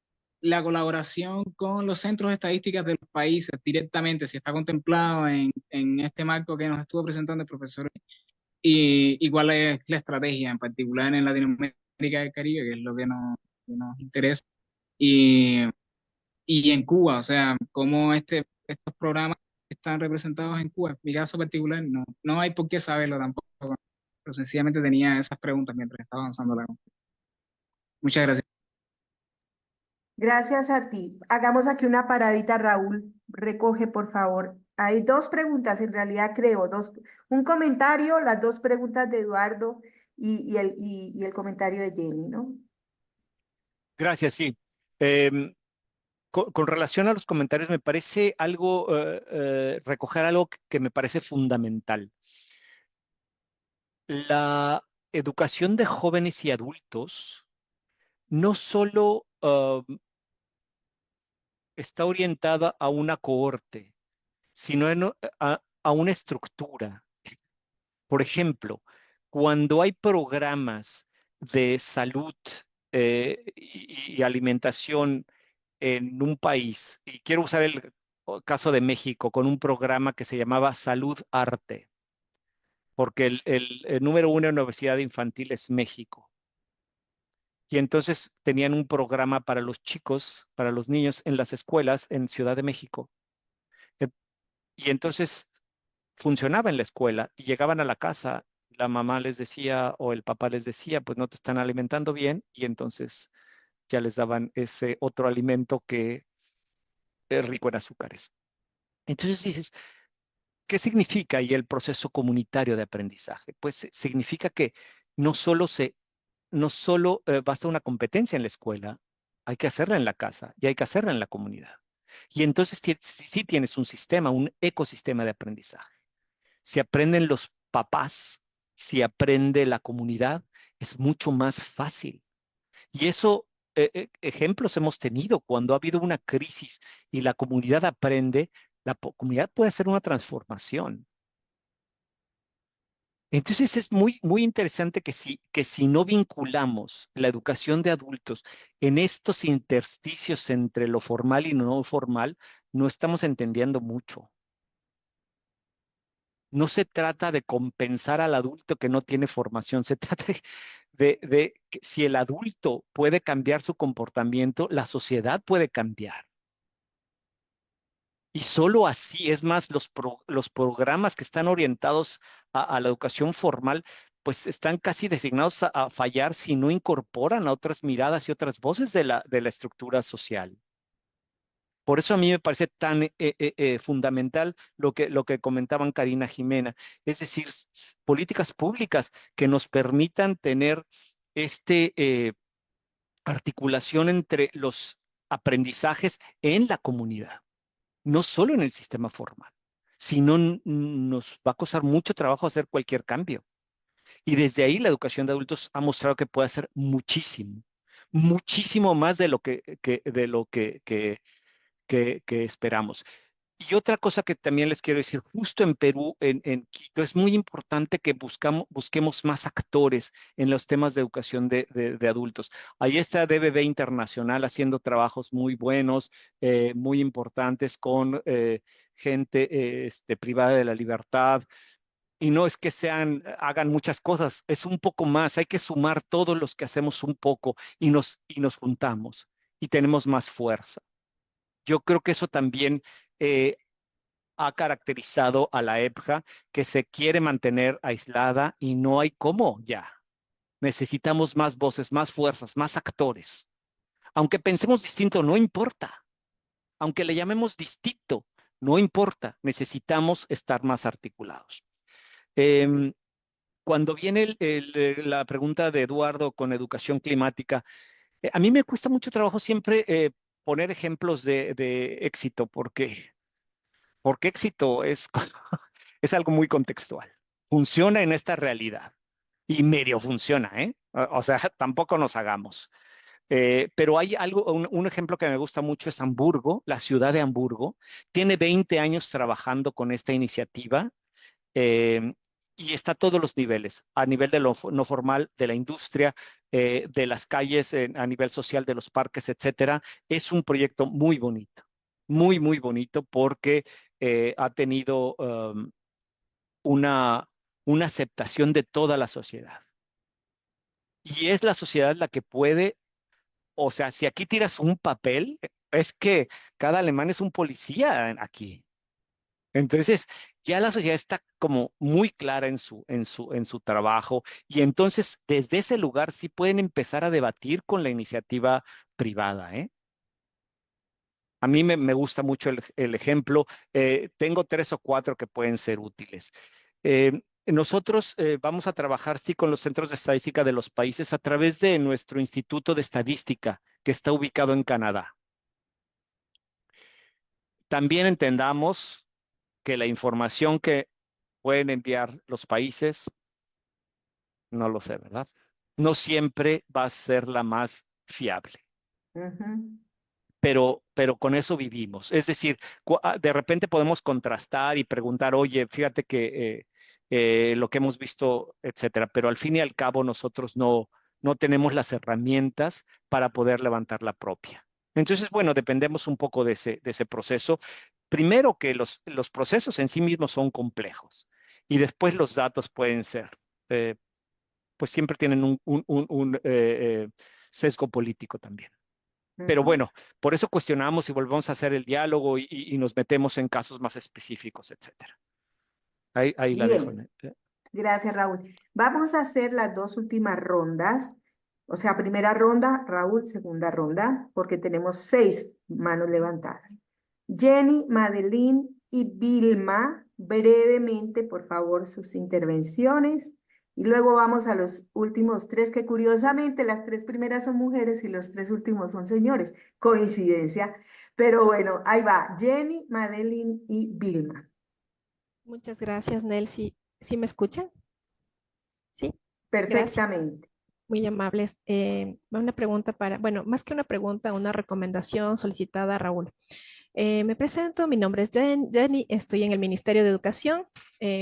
Speaker 7: la colaboración con los centros de estadísticas de los países directamente, si está contemplado en este marco que nos estuvo presentando el profesor, y cuál es la estrategia en particular en Latinoamérica y el Caribe, que es lo que nos interesa, y, y en Cuba, o sea, cómo estos programas están representados en Cuba. En mi caso particular, no hay por qué saberlo tampoco, pero sencillamente tenía esas preguntas mientras estaba avanzando la conferencia. Muchas gracias.
Speaker 5: gracias a ti. Hagamos aquí una paradita, Raúl. Recoge, por favor. Hay dos preguntas, en realidad creo, un comentario, las dos preguntas de Eduardo y el comentario de Jenny, ¿no?
Speaker 4: Gracias, sí. Em, con relación a los comentarios, me parece algo, recoger algo que me parece fundamental. La educación de jóvenes y adultos no solo está orientada a una cohorte, sino a una estructura. Por ejemplo, cuando hay programas de salud y alimentación en un país, y quiero usar el caso de México, con un programa que se llamaba Salud Arte, porque el número uno en obesidad infantil es México. Y entonces tenían un programa para los chicos, para los niños en las escuelas en Ciudad de México. Eh, Y entonces funcionaba en la escuela y llegaban a la casa, la mamá les decía o el papá les decía, pues no te están alimentando bien, y entonces ya les daban ese otro alimento que es rico en azúcares. Entonces dices, ¿qué significa y el proceso comunitario de aprendizaje? Pues significa que no solo no solo basta una competencia en la escuela, hay que hacerla en la casa y hay que hacerla en la comunidad. Y entonces sí tienes un sistema, un ecosistema de aprendizaje. Si aprenden los papás, si aprende la comunidad, es mucho más fácil. Y eso, ejemplos hemos tenido cuando ha habido una crisis y la comunidad aprende, la comunidad puede hacer una transformación. Entonces es muy interesante que si no vinculamos la educación de adultos en estos intersticios entre lo formal y no formal, no estamos entendiendo mucho. No se trata de compensar al adulto que no tiene formación, se trata de que si el adulto puede cambiar su comportamiento, la sociedad puede cambiar. Y solo así, es más, los programas que están orientados a la educación formal, pues están casi designados a fallar si no incorporan a otras miradas y otras voces de la estructura social. Por eso a mí me parece tan fundamental lo que comentaban Karina Jimena, es decir, políticas públicas que nos permitan tener este articulación entre los aprendizajes en la comunidad, no solo en el sistema formal, sino nos va a costar mucho trabajo hacer cualquier cambio. Y desde ahí la educación de adultos ha mostrado que puede hacer muchísimo, muchísimo más de lo de lo que esperamos. Y otra cosa que también les quiero decir, justo en Perú, en Quito, es muy importante que busquemos más actores en los temas de educación de adultos. Ahí está DBB Internacional haciendo trabajos muy buenos, muy importantes con gente privada de la libertad. Y no es que hagan muchas cosas, es un poco más. Hay que sumar todos los que hacemos un poco y nos juntamos y tenemos más fuerza. Yo creo que eso también eh, ha caracterizado a la EPJA, que se quiere mantener aislada y no hay cómo ya. Necesitamos más voces, más fuerzas, más actores. Aunque pensemos distinto, no importa. Aunque le llamemos distinto, no importa. Necesitamos estar más articulados. Em, Cuando viene la pregunta de Eduardo con educación climática, a mí me cuesta mucho trabajo siempre poner ejemplos de éxito, porque éxito es, es algo muy contextual. Funciona en esta realidad y medio funciona, ¿eh? O sea, tampoco nos hagamos. Pero hay algo, un ejemplo que me gusta mucho es Hamburgo, la ciudad de Hamburgo. Tiene 20 años trabajando con esta iniciativa eh, y está a todos los niveles, a nivel de lo no formal, de la industria, de las calles, a nivel social, de los parques, etcétera. Es un proyecto muy bonito, muy, muy bonito porque ha tenido una, una aceptación de toda la sociedad. Y es la sociedad la que puede, o sea, si aquí tiras un papel, es que cada alemán es un policía aquí. Entonces, ya la sociedad está como muy clara en su trabajo y entonces desde ese lugar sí pueden empezar a debatir con la iniciativa privada, ¿eh? A mí me gusta mucho el ejemplo. Tengo tres o cuatro que pueden ser útiles. Nosotros vamos a trabajar, sí, con los centros de estadística de los países a través de nuestro Instituto de Estadística, que está ubicado en Canadá. También entendamos que la información que pueden enviar los países, no lo sé, ¿verdad? No siempre va a ser la más fiable,
Speaker 5: Ujú.
Speaker 4: pero con eso vivimos. Es decir, de repente podemos contrastar y preguntar, oye, fíjate que lo que hemos visto, etcétera, pero al fin y al cabo nosotros no tenemos las herramientas para poder levantar la propia. Entonces, bueno, dependemos un poco de ese proceso. Primero que los procesos en sí mismos son complejos y después los datos pueden ser, pues siempre tienen sesgo político también. Pero
Speaker 5: Ujú.
Speaker 4: bueno, por eso cuestionamos y volvemos a hacer el diálogo y nos metemos en casos más específicos, etcétera. Ahí la dejo.
Speaker 5: Bien, gracias, Raúl. Vamos a hacer las dos últimas rondas. O sea, primera ronda, Raúl, segunda ronda, porque tenemos 6 manos levantadas. Jenny, Madeline y Vilma, brevemente, por favor, sus intervenciones. Y luego vamos a los últimos tres, que curiosamente las tres primeras son mujeres y los tres últimos son señores. Coincidencia. Pero bueno, ahí va. Jenny, Madeline y Vilma.
Speaker 8: Muchas gracias, Nel. ¿Sí me escuchan? Sí, gracias.
Speaker 5: Perfectamente.
Speaker 8: Muy amables. Una pregunta bueno, más que una pregunta, una recomendación solicitada a Raúl. Me presento, mi nombre es Jenny, estoy en el Ministerio de Educación,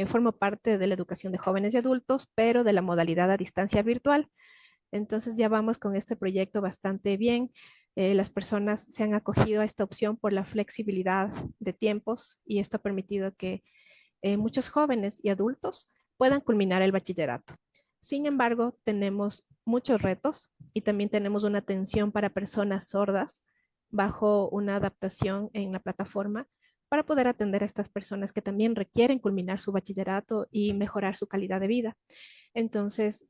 Speaker 8: formo parte de la educación de jóvenes y adultos, pero de la modalidad a distancia virtual. Entonces ya vamos con este proyecto bastante bien. Las personas se han acogido a esta opción por la flexibilidad de tiempos y esto ha permitido que muchos jóvenes y adultos puedan culminar el bachillerato. Sin embargo, tenemos muchos retos y también tenemos una atención para personas sordas bajo una adaptación en la plataforma para poder atender a estas personas que también requieren culminar su bachillerato y mejorar su calidad de vida. Entonces,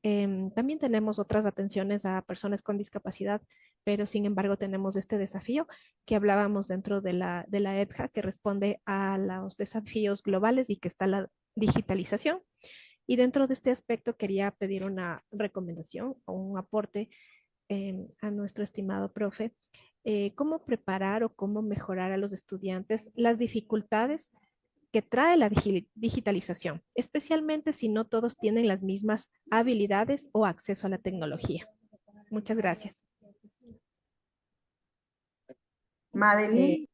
Speaker 8: también tenemos otras atenciones a personas con discapacidad, pero sin embargo tenemos este desafío que hablábamos dentro de la EDJA, que responde a los desafíos globales y que está la digitalización. Y dentro de este aspecto quería pedir una recomendación o un aporte a nuestro estimado profe, cómo preparar o cómo mejorar a los estudiantes las dificultades que trae la digitalización, especialmente si no todos tienen las mismas habilidades o acceso a la tecnología. Muchas gracias.
Speaker 5: Madeline,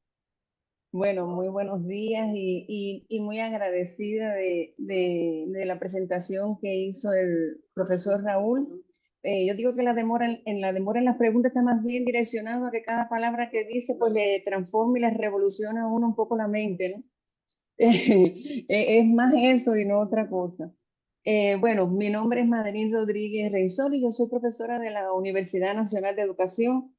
Speaker 9: Bueno, muy buenos días y muy agradecida de la presentación que hizo el profesor Raúl. Yo digo que la demora en las preguntas está más bien direccionado a que cada palabra que dice pues le transforma y le revoluciona a uno un poco la mente, ¿no? Es más eso y no otra cosa. Bueno, mi nombre es Madeline Rodríguez Reysol y yo soy profesora de la Universidad Nacional de Educación.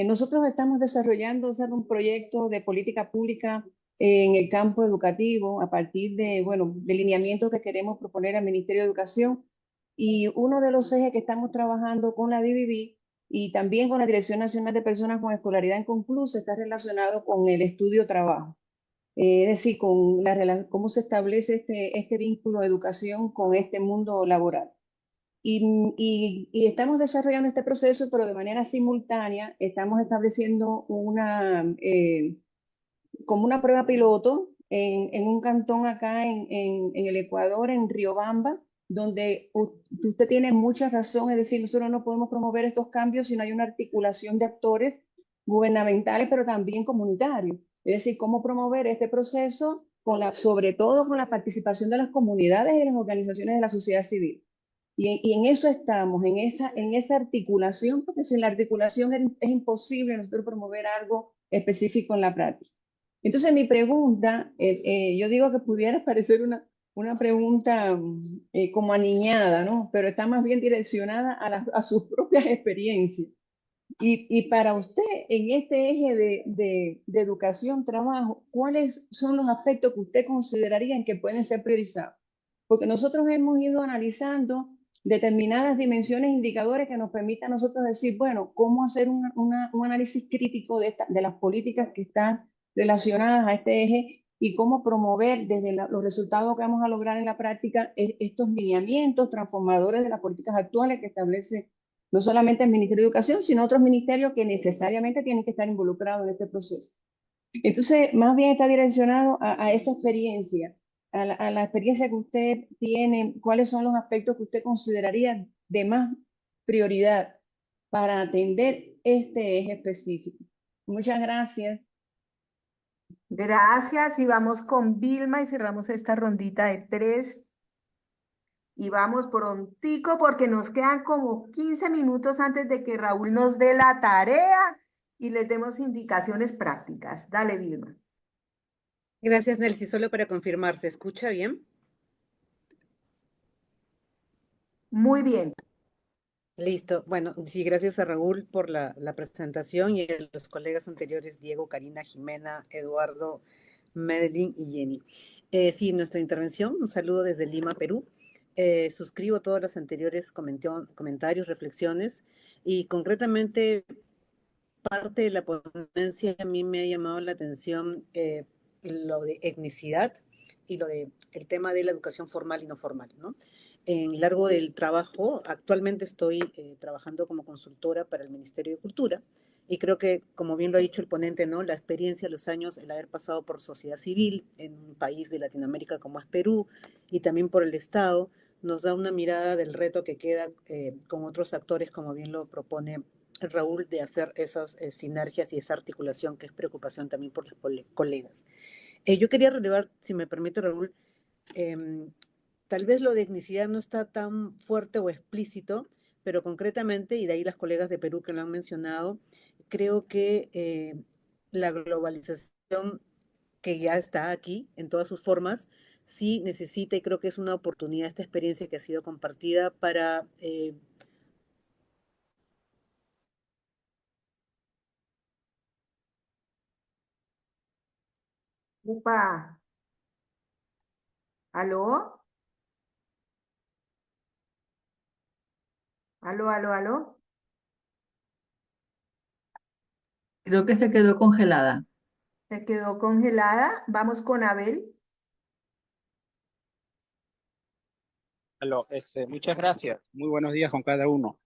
Speaker 9: Nosotros estamos desarrollando, o sea, un proyecto de política pública en el campo educativo a partir de, bueno, de lineamientos que queremos proponer al Ministerio de Educación. Y uno de los ejes que estamos trabajando con la DVB y también con la Dirección Nacional de Personas con Escolaridad Inconclusa está relacionado con el estudio-trabajo. Es decir, con cómo se establece este vínculo de educación con este mundo laboral. Y estamos desarrollando este proceso, pero de manera simultánea estamos estableciendo como una prueba piloto en un cantón acá en el Ecuador, en Riobamba, donde usted tiene mucha razón, es decir, nosotros no podemos promover estos cambios si no hay una articulación de actores gubernamentales, pero también comunitarios. Es decir, cómo promover este proceso sobre todo con la participación de las comunidades y las organizaciones de la sociedad civil. Y en eso estamos, en esa articulación, porque sin la articulación es imposible nosotros promover algo específico en la práctica. Entonces mi pregunta, yo digo que pudiera parecer una pregunta como aniñada, ¿no? Pero está más bien direccionada a sus propias experiencias. Y para usted, en este eje de educación, trabajo, ¿cuáles son los aspectos que usted consideraría que pueden ser priorizados? Porque nosotros hemos ido analizando determinadas dimensiones, indicadores que nos permitan a nosotros decir, bueno, cómo hacer un análisis crítico de las políticas que están relacionadas a este eje y cómo promover desde los resultados que vamos a lograr en la práctica estos lineamientos transformadores de las políticas actuales que establece no solamente el Ministerio de Educación, sino otros ministerios que necesariamente tienen que estar involucrados en este proceso. Entonces, más bien está direccionado a esa experiencia, a la experiencia que usted tiene, cuáles son los aspectos que usted consideraría de más prioridad para atender este eje específico. Muchas gracias.
Speaker 5: gracias y vamos con Vilma y cerramos esta rondita de 3. Y vamos prontico porque nos quedan como 15 minutos antes de que Raúl nos dé la tarea y les demos indicaciones prácticas. Dale, Vilma.
Speaker 10: Gracias, Nelcy. Solo para confirmar, ¿se escucha bien?
Speaker 5: Muy bien.
Speaker 10: Listo. Bueno, sí, gracias a Raúl por la presentación y a los colegas anteriores, Diego, Karina, Jimena, Eduardo, Madeline y Jenny. Sí, nuestra intervención, un saludo desde Lima, Perú. Suscribo todas las anteriores comentarios, reflexiones y concretamente parte de la ponencia a mí me ha llamado la atención lo de etnicidad y el tema de la educación formal y no formal, ¿no? En largo del trabajo, actualmente estoy trabajando como consultora para el Ministerio de Cultura y creo que, como bien lo ha dicho el ponente, ¿no? La experiencia, los años, el haber pasado por sociedad civil en un país de Latinoamérica como es Perú y también por el Estado, nos da una mirada del reto que queda con otros actores, como bien lo propone Raúl, de hacer esas sinergias y esa articulación que es preocupación también por los colegas. Yo quería relevar, si me permite, Raúl, tal vez lo de etnicidad no está tan fuerte o explícito, pero concretamente, y de ahí las colegas de Perú que lo han mencionado, creo que la globalización que ya está aquí en todas sus formas, sí necesita y creo que es una oportunidad esta experiencia que ha sido compartida para
Speaker 5: Upa. ¿Aló? ¿Aló, aló, aló?
Speaker 11: Creo que se quedó congelada.
Speaker 5: Se quedó congelada. Vamos con Abel.
Speaker 12: Aló, muchas gracias. Muy buenos días con cada uno.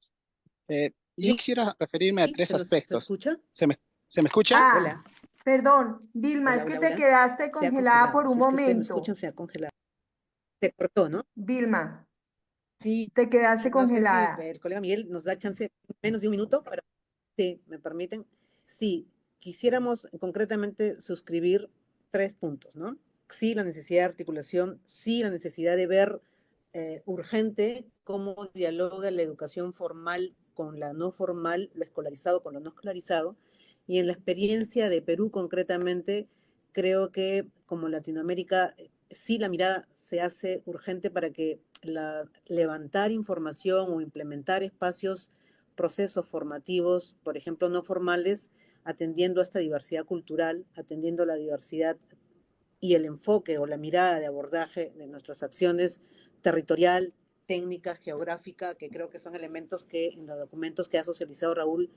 Speaker 12: Yo
Speaker 10: Sí,
Speaker 12: quisiera referirme a tres
Speaker 10: ¿se
Speaker 12: aspectos.
Speaker 10: escucha?
Speaker 12: ¿Se me escucha?
Speaker 5: Ah,
Speaker 10: Hola,
Speaker 5: perdón, Vilma, es
Speaker 10: hola,
Speaker 5: que
Speaker 10: hola,
Speaker 5: te
Speaker 10: hola.
Speaker 5: quedaste
Speaker 10: Se ha
Speaker 5: congelada
Speaker 10: congelado.
Speaker 5: por un
Speaker 10: Si es que ustedes me
Speaker 5: momento.
Speaker 10: escuchan, se ha congelado. Se cortó, ¿no?
Speaker 5: Vilma,
Speaker 10: Sí,
Speaker 5: te quedaste
Speaker 10: no sé si
Speaker 5: congelada.
Speaker 10: el colega Miguel nos da chance menos de un minuto para, si me permiten. Sí, quisiéramos concretamente suscribir 3 puntos, ¿no? Sí, la necesidad de articulación, sí, la necesidad de ver urgente cómo dialoga la educación formal con la no formal, lo escolarizado con lo no escolarizado. Y en la experiencia de Perú concretamente, creo que como Latinoamérica, sí la mirada se hace urgente para que levantar información o implementar espacios, procesos formativos, por ejemplo, no formales, atendiendo a esta diversidad cultural, atendiendo a la diversidad y el enfoque o la mirada de abordaje de nuestras acciones territorial, técnica, geográfica, que creo que son elementos que en los documentos que ha socializado Raúl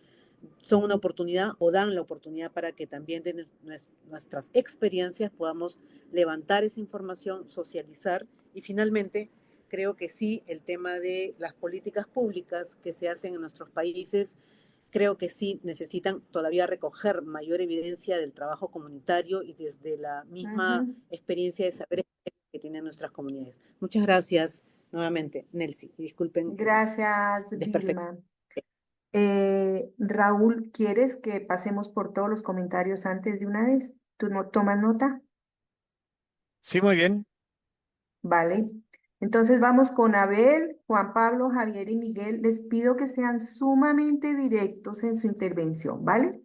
Speaker 10: son una oportunidad o dan la oportunidad para que también de nuestras experiencias podamos levantar esa información, socializar y finalmente creo que sí, el tema de las políticas públicas que se hacen en nuestros países, creo que sí necesitan todavía recoger mayor evidencia del trabajo comunitario y desde la misma
Speaker 5: Ujú.
Speaker 10: experiencia de saber que tienen nuestras comunidades. Muchas gracias nuevamente, Nelcy. Disculpen el
Speaker 5: Gracias,
Speaker 10: desperfecto.
Speaker 5: Vilma. Raúl, ¿quieres que pasemos por todos los comentarios antes de una vez? ¿Tú no tomas nota?
Speaker 4: Sí, muy bien.
Speaker 5: Vale. Entonces vamos con Abel, Juan Pablo, Javier y Miguel. Les pido que sean sumamente directos en su intervención, ¿vale?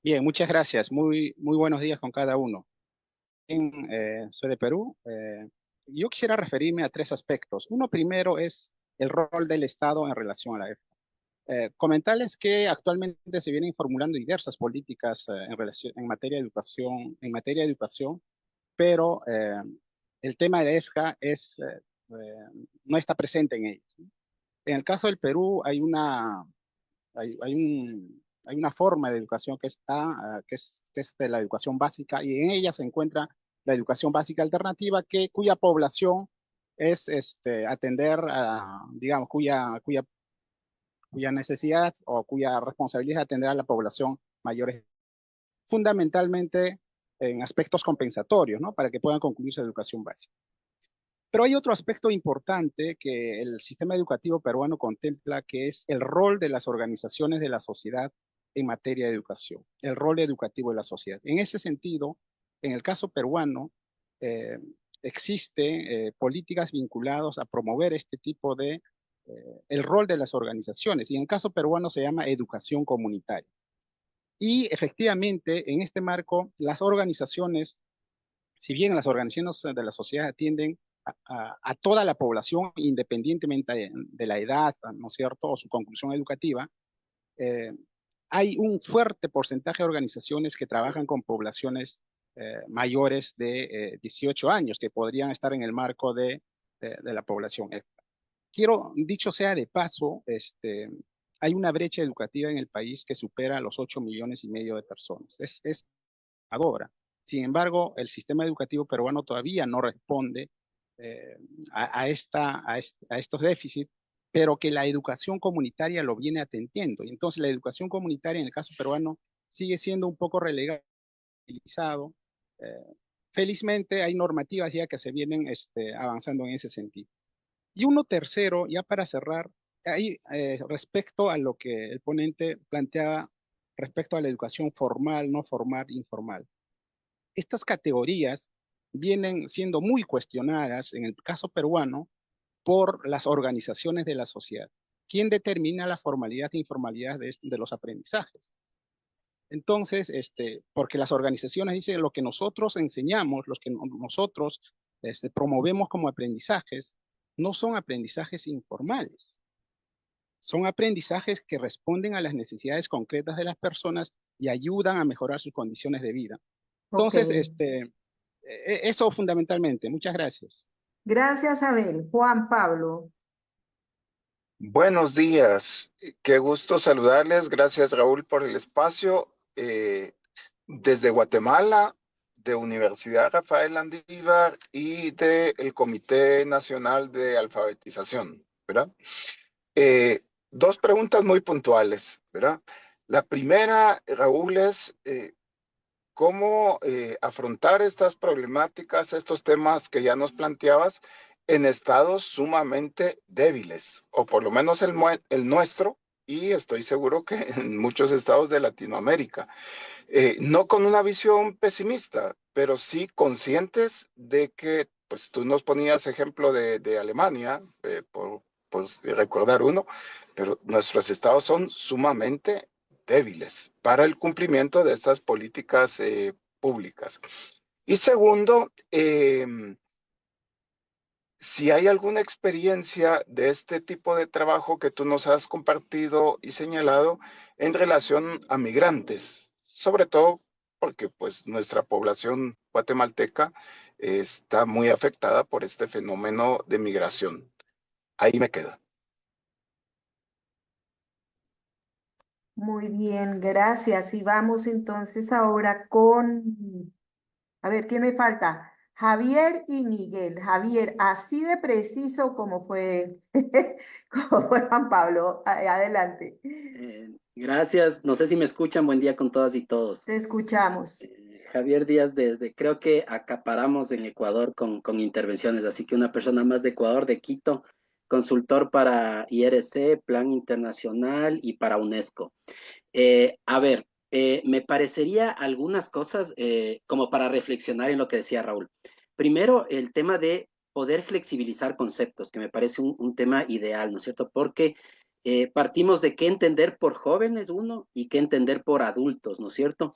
Speaker 12: Bien, muchas gracias. Muy buenos días con cada uno. Soy de Perú. Yo quisiera referirme a tres aspectos. Uno primero es el rol del Estado en relación a la EFA. Comentarles que actualmente se vienen formulando diversas políticas en materia de educación, pero el tema de la EFCA no está presente en ellos, ¿no? En el caso del Perú hay una forma de educación que es de la educación básica y en ella se encuentra la educación básica alternativa cuya población es atender a, digamos, cuya necesidad o cuya responsabilidad es atender a la población mayores, fundamentalmente en aspectos compensatorios, ¿no? Para que puedan concluir su educación básica. Pero hay otro aspecto importante que el sistema educativo peruano contempla, que es el rol de las organizaciones de la sociedad en materia de educación, el rol educativo de la sociedad. En ese sentido, en el caso peruano, eh, existe políticas vinculadas a promover este tipo de, el rol de las organizaciones, y en el caso peruano se llama educación comunitaria. Y efectivamente, en este marco, las organizaciones, si bien las organizaciones de la sociedad atienden a toda la población, independientemente de la edad, ¿no es cierto?, o su conclusión educativa, eh, hay un fuerte porcentaje de organizaciones que trabajan con poblaciones mayores de 18 años, que podrían estar en el marco de la población. Dicho sea de paso, hay una brecha educativa en el país que supera los 8,5 millones de personas. Es ahora. Sin embargo, el sistema educativo peruano todavía no responde a estos déficits, pero que la educación comunitaria lo viene atendiendo. Y entonces la educación comunitaria en el caso peruano sigue siendo un poco relegado. Felizmente hay normativas ya que se vienen avanzando en ese sentido. Y uno tercero, ya para cerrar, respecto a lo que el ponente planteaba respecto a la educación formal, no formal, informal. Estas categorías vienen siendo muy cuestionadas en el caso peruano por las organizaciones de la sociedad. ¿Quién determina la formalidad e informalidad de los aprendizajes? Entonces, porque las organizaciones dicen lo que nosotros enseñamos, los que nosotros promovemos como aprendizajes, no son aprendizajes informales. Son aprendizajes que responden a las necesidades concretas de las personas y ayudan a mejorar sus condiciones de vida.
Speaker 5: Ok.
Speaker 12: Entonces, eso fundamentalmente. Muchas gracias.
Speaker 5: Gracias, Abel. Juan Pablo.
Speaker 13: Buenos días, qué gusto saludarles. Gracias, Raúl, por el espacio.
Speaker 11: desde Guatemala, de Universidad Rafael Landívar y del Comité Nacional de Alfabetización, ¿verdad? Dos preguntas muy puntuales, ¿verdad? La primera, Raúl, es cómo afrontar estas problemáticas, estos temas que ya nos planteabas en estados sumamente débiles, o por lo menos el nuestro, y estoy seguro que en muchos estados de Latinoamérica. No con una visión pesimista, pero sí conscientes de que, pues tú nos ponías ejemplo de Alemania, por recordar uno, pero nuestros estados son sumamente débiles para el cumplimiento de estas políticas públicas. Y segundo, si hay alguna experiencia de este tipo de trabajo que tú nos has compartido y señalado en relación a migrantes, sobre todo porque pues nuestra población guatemalteca está muy afectada por este fenómeno de migración. Ahí me quedo.
Speaker 5: Muy bien, gracias. Y vamos entonces ahora con, a ver, ¿quién me falta? Javier y Miguel. Javier, así de preciso como fue, como fue Juan Pablo. Adelante.
Speaker 13: Gracias. No sé si me escuchan. Buen día con todas y todos.
Speaker 5: Te escuchamos.
Speaker 13: Javier Díaz creo que acaparamos en Ecuador con intervenciones, así que una persona más de Ecuador, de Quito, consultor para IRC, Plan Internacional y para UNESCO. A ver, me parecería algunas cosas como para reflexionar en lo que decía Raúl. Primero, el tema de poder flexibilizar conceptos, que me parece un tema ideal, ¿no es cierto? Porque partimos de qué entender por jóvenes, uno, y qué entender por adultos, ¿no es cierto?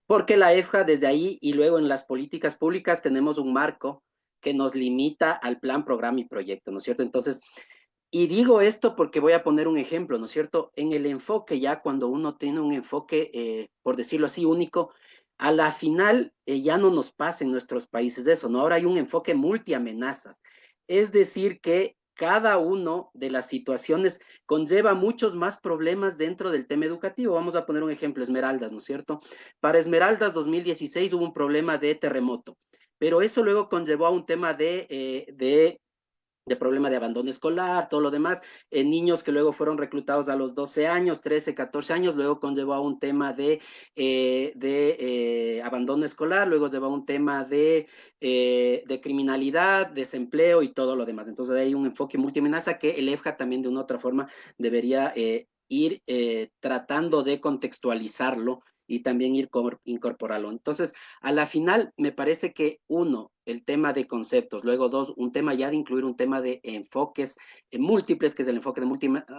Speaker 13: Porque la EFJA desde ahí y luego en las políticas públicas tenemos un marco que nos limita al plan, programa y proyecto, ¿no es cierto? Entonces, y digo esto porque voy a poner un ejemplo, ¿no es cierto? En el enfoque, ya cuando uno tiene un enfoque, por decirlo así, único, a la final ya no nos pasa en nuestros países eso, ¿no? Ahora hay un enfoque multiamenazas. Es decir, que cada uno de las situaciones conlleva muchos más problemas dentro del tema educativo. Vamos a poner un ejemplo, Esmeraldas, ¿no es cierto? Para Esmeraldas 2016 hubo un problema de terremoto, pero eso luego conllevó a un tema de problema de abandono escolar, todo lo demás, niños que luego fueron reclutados a los 12 años, 13, 14 años, luego conllevó a un tema de abandono escolar, luego llevó a un tema de criminalidad, desempleo y todo lo demás. Entonces hay un enfoque multiamenaza que el EFJA también de una otra forma debería ir tratando de contextualizarlo y también ir incorporarlo. Entonces, a la final, me parece que uno, el tema de conceptos, luego dos, un tema ya de incluir un tema de enfoques múltiples, que es el enfoque de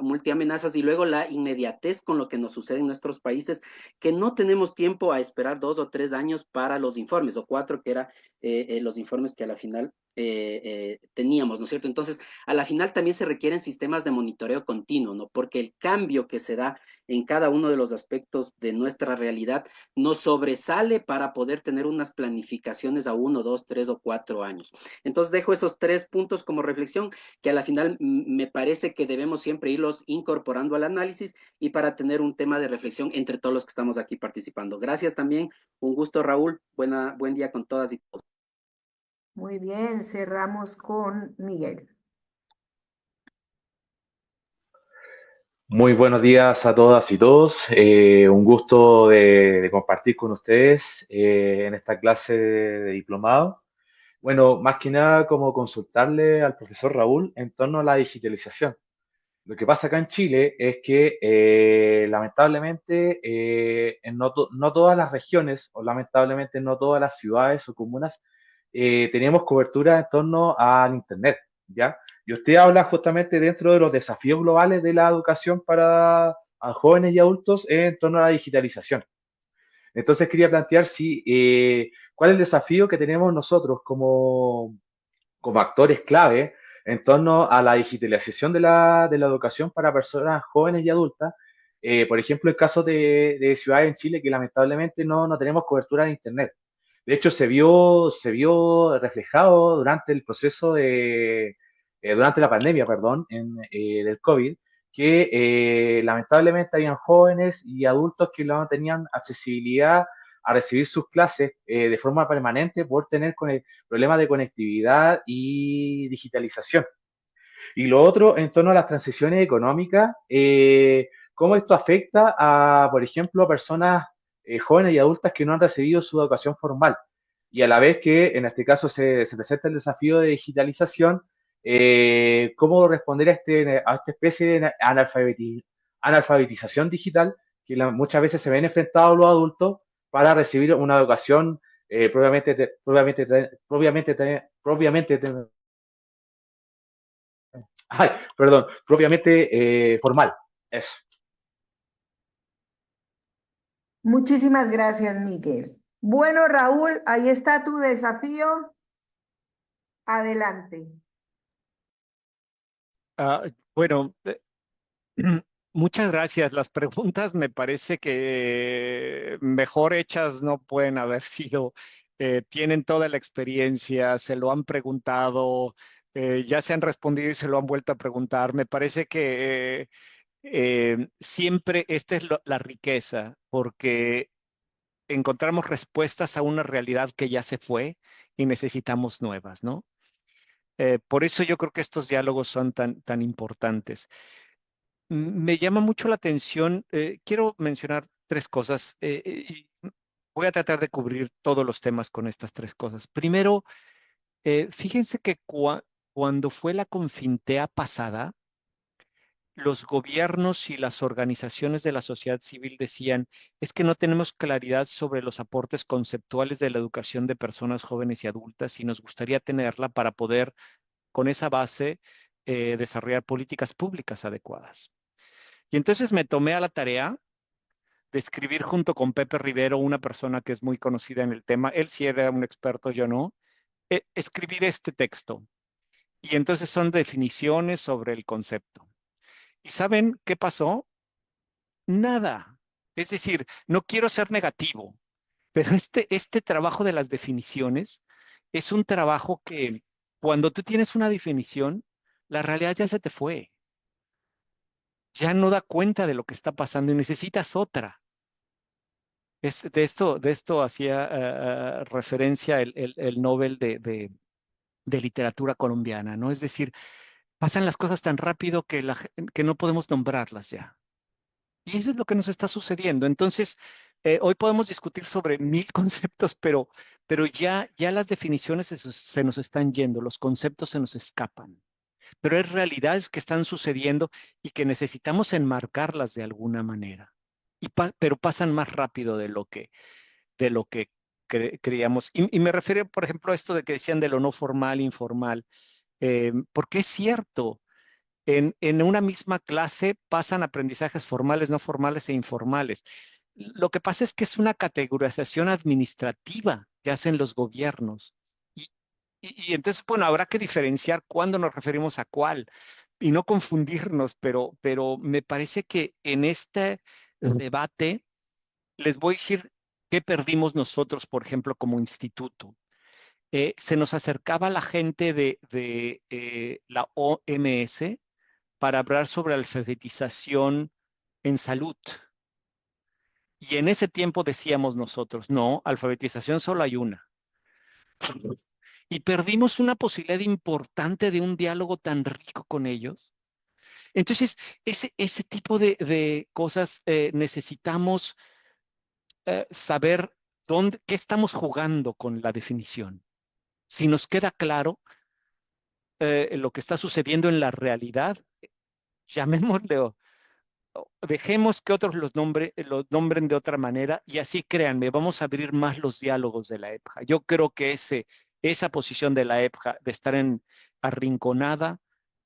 Speaker 13: multiamenazas, y luego la inmediatez con lo que nos sucede en nuestros países, que no tenemos tiempo a esperar 2 o 3 años para los informes, o 4, que eran los informes que a la final teníamos, ¿no es cierto? Entonces, a la final también se requieren sistemas de monitoreo continuo, ¿no? Porque el cambio que se da en cada uno de los aspectos de nuestra realidad nos sobresale para poder tener unas planificaciones a 1, 2, 3 o 4 años. Entonces dejo esos 3 puntos como reflexión que a la final me parece que debemos siempre irlos incorporando al análisis y para tener un tema de reflexión entre todos los que estamos aquí participando. Gracias también, un gusto Raúl, buen día con todas y todos.
Speaker 5: Muy bien, cerramos con Miguel.
Speaker 14: Muy buenos días a todas y todos. Un gusto de compartir con ustedes en esta clase de diplomado. Bueno, más que nada como consultarle al profesor Raúl en torno a la digitalización. Lo que pasa acá en Chile es que lamentablemente no todas las regiones o lamentablemente no todas las ciudades o comunas tenemos cobertura en torno al Internet, ¿ya? Y usted habla justamente dentro de los desafíos globales de la educación para a jóvenes y adultos en torno a la digitalización. Entonces quería plantear cuál es el desafío que tenemos nosotros como actores clave en torno a la digitalización de la educación para personas jóvenes y adultas. Por ejemplo, el caso de ciudades en Chile que lamentablemente no tenemos cobertura de Internet. De hecho, se vio reflejado durante el proceso durante la pandemia, perdón, del COVID, que lamentablemente habían jóvenes y adultos que no tenían accesibilidad a recibir sus clases de forma permanente por tener problemas de conectividad y digitalización. Y lo otro, en torno a las transiciones económicas, cómo esto afecta a, por ejemplo, a personas jóvenes y adultas que no han recibido su educación formal. Y a la vez que, en este caso, se presenta el desafío de digitalización, cómo responder a esta especie de analfabetización digital que muchas veces se ven enfrentados los adultos para recibir una educación propiamente formal. Eso.
Speaker 5: Muchísimas gracias, Miguel. Bueno, Raúl, ahí está tu desafío. Adelante.
Speaker 4: Bueno, muchas gracias. Las preguntas me parece que mejor hechas no pueden haber sido. Tienen toda la experiencia, se lo han preguntado, ya se han respondido y se lo han vuelto a preguntar. Me parece que siempre esta es la riqueza, porque encontramos respuestas a una realidad que ya se fue y necesitamos nuevas, ¿no? Por eso yo creo que estos diálogos son tan importantes. Me llama mucho la atención, quiero mencionar tres cosas y voy a tratar de cubrir todos los temas con estas tres cosas. Primero, fíjense que cuando fue la Confintea pasada, los gobiernos y las organizaciones de la sociedad civil decían, es que no tenemos claridad sobre los aportes conceptuales de la educación de personas jóvenes y adultas y nos gustaría tenerla para poder, con esa base, desarrollar políticas públicas adecuadas. Y entonces me tomé a la tarea de escribir junto con Pepe Rivero, una persona que es muy conocida en el tema, él sí era un experto, yo no, escribir este texto. Y entonces son definiciones sobre el concepto. ¿Y saben qué pasó? Nada. Es decir, no quiero ser negativo, pero este trabajo de las definiciones es un trabajo que cuando tú tienes una definición, la realidad ya se te fue. Ya no da cuenta de lo que está pasando y necesitas otra. De esto hacía referencia el Nobel de literatura colombiana, ¿no? Es decir, pasan las cosas tan rápido que no podemos nombrarlas ya. Y eso es lo que nos está sucediendo. Entonces, hoy podemos discutir sobre mil conceptos, pero ya las definiciones se nos están yendo, los conceptos se nos escapan. Pero hay realidades que están sucediendo y que necesitamos enmarcarlas de alguna manera. Pero pasan más rápido de lo que creíamos. Y me refiero, por ejemplo, a esto de que decían de lo no formal, informal, porque es cierto, en una misma clase pasan aprendizajes formales, no formales e informales. Lo que pasa es que es una categorización administrativa que hacen los gobiernos. Y, y entonces, bueno, habrá que diferenciar cuándo nos referimos a cuál y no confundirnos, pero me parece que en este debate les voy a decir qué perdimos nosotros, por ejemplo, como instituto. Se nos acercaba la gente de la OMS para hablar sobre alfabetización en salud. Y en ese tiempo decíamos nosotros, no, alfabetización solo hay una. Y perdimos una posibilidad importante de un diálogo tan rico con ellos. Entonces, ese tipo de cosas necesitamos saber qué estamos jugando con la definición. Si nos queda claro lo que está sucediendo en la realidad, llamémosle, dejemos que otros los nombren de otra manera y así créanme, vamos a abrir más los diálogos de la EPJA. Yo creo que esa posición de la EPJA de estar arrinconada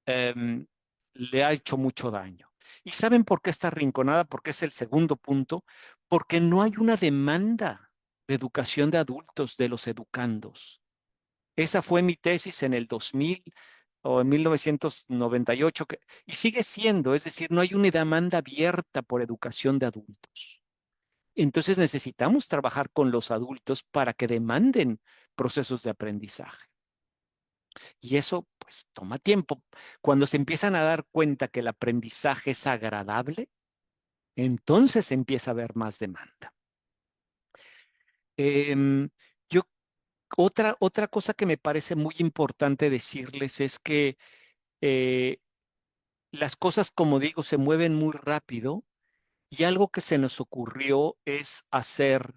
Speaker 4: le ha hecho mucho daño. ¿Y saben por qué está arrinconada? Porque es el segundo punto, porque no hay una demanda de educación de adultos de los educandos. Esa fue mi tesis en el 2000 o en 1998, y sigue siendo, es decir, no hay una demanda abierta por educación de adultos. Entonces necesitamos trabajar con los adultos para que demanden procesos de aprendizaje. Y eso, pues, toma tiempo. Cuando se empiezan a dar cuenta que el aprendizaje es agradable, entonces empieza a haber más demanda. Em, yo, otra cosa que me parece muy importante decirles es que eh, las cosas, como digo, se mueven muy rápido y algo que se nos ocurrió es hacer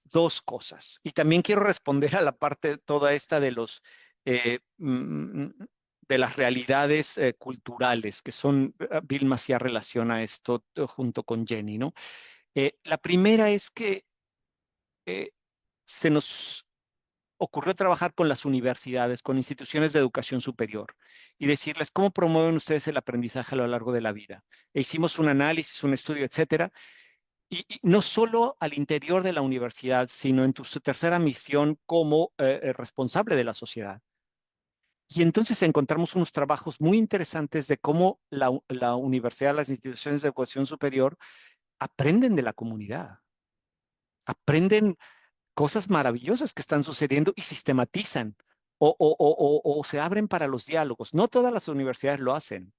Speaker 4: dos cosas. Y también quiero responder a la parte toda esta de los de las realidades culturales, que son, Vilma hacía relación a esto junto con Jenny, ¿no? La primera es que eh, se nos ocurrió trabajar con las universidades, con instituciones de educación superior y decirles cómo promueven ustedes el aprendizaje a lo largo de la vida. E hicimos un análisis, un estudio, etcétera, y no solo al interior de la universidad, sino en su tercera misión como responsable de la sociedad. Y entonces encontramos unos trabajos muy interesantes de cómo la universidad, las instituciones de educación superior aprenden de la comunidad, aprenden cosas maravillosas que están sucediendo y sistematizan o se abren para los diálogos. No todas las universidades lo hacen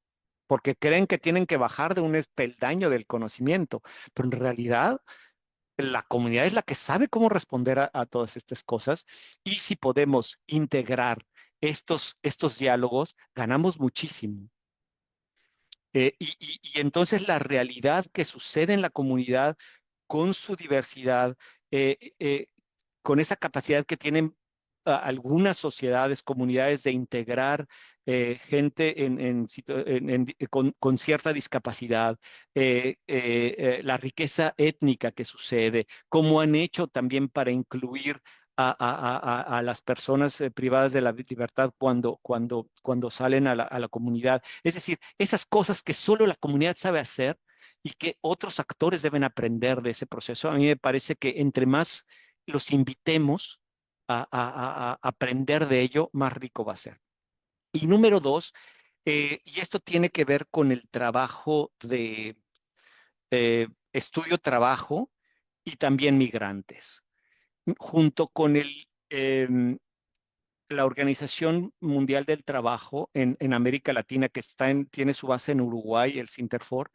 Speaker 4: porque creen que tienen que bajar de un peldaño del conocimiento, pero en realidad la comunidad es la que sabe cómo responder a todas estas cosas y si podemos integrar estos diálogos, ganamos muchísimo. Y entonces la realidad que sucede en la comunidad con su diversidad, con esa capacidad que tienen algunas sociedades, comunidades de integrar gente con cierta discapacidad, la riqueza étnica que sucede, cómo han hecho también para incluir a las personas privadas de la libertad cuando salen a la comunidad. Es decir, esas cosas que solo la comunidad sabe hacer y que otros actores deben aprender de ese proceso. A mí me parece que entre más los invitemos a aprender de ello, más rico va a ser. Y número dos, y esto tiene que ver con el trabajo de estudio-trabajo y también migrantes, junto con la Organización Mundial del Trabajo en América Latina, que tiene su base en Uruguay, el Sinterfor,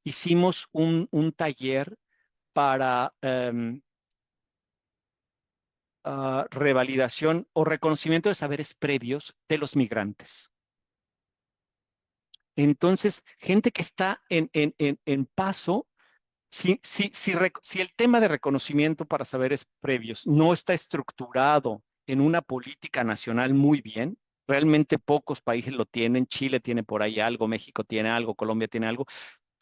Speaker 4: hicimos un taller para revalidación o reconocimiento de saberes previos de los migrantes. Entonces, gente que está en paso, si el tema de reconocimiento para saberes previos no está estructurado en una política nacional muy bien, realmente pocos países lo tienen, Chile tiene por ahí algo, México tiene algo, Colombia tiene algo,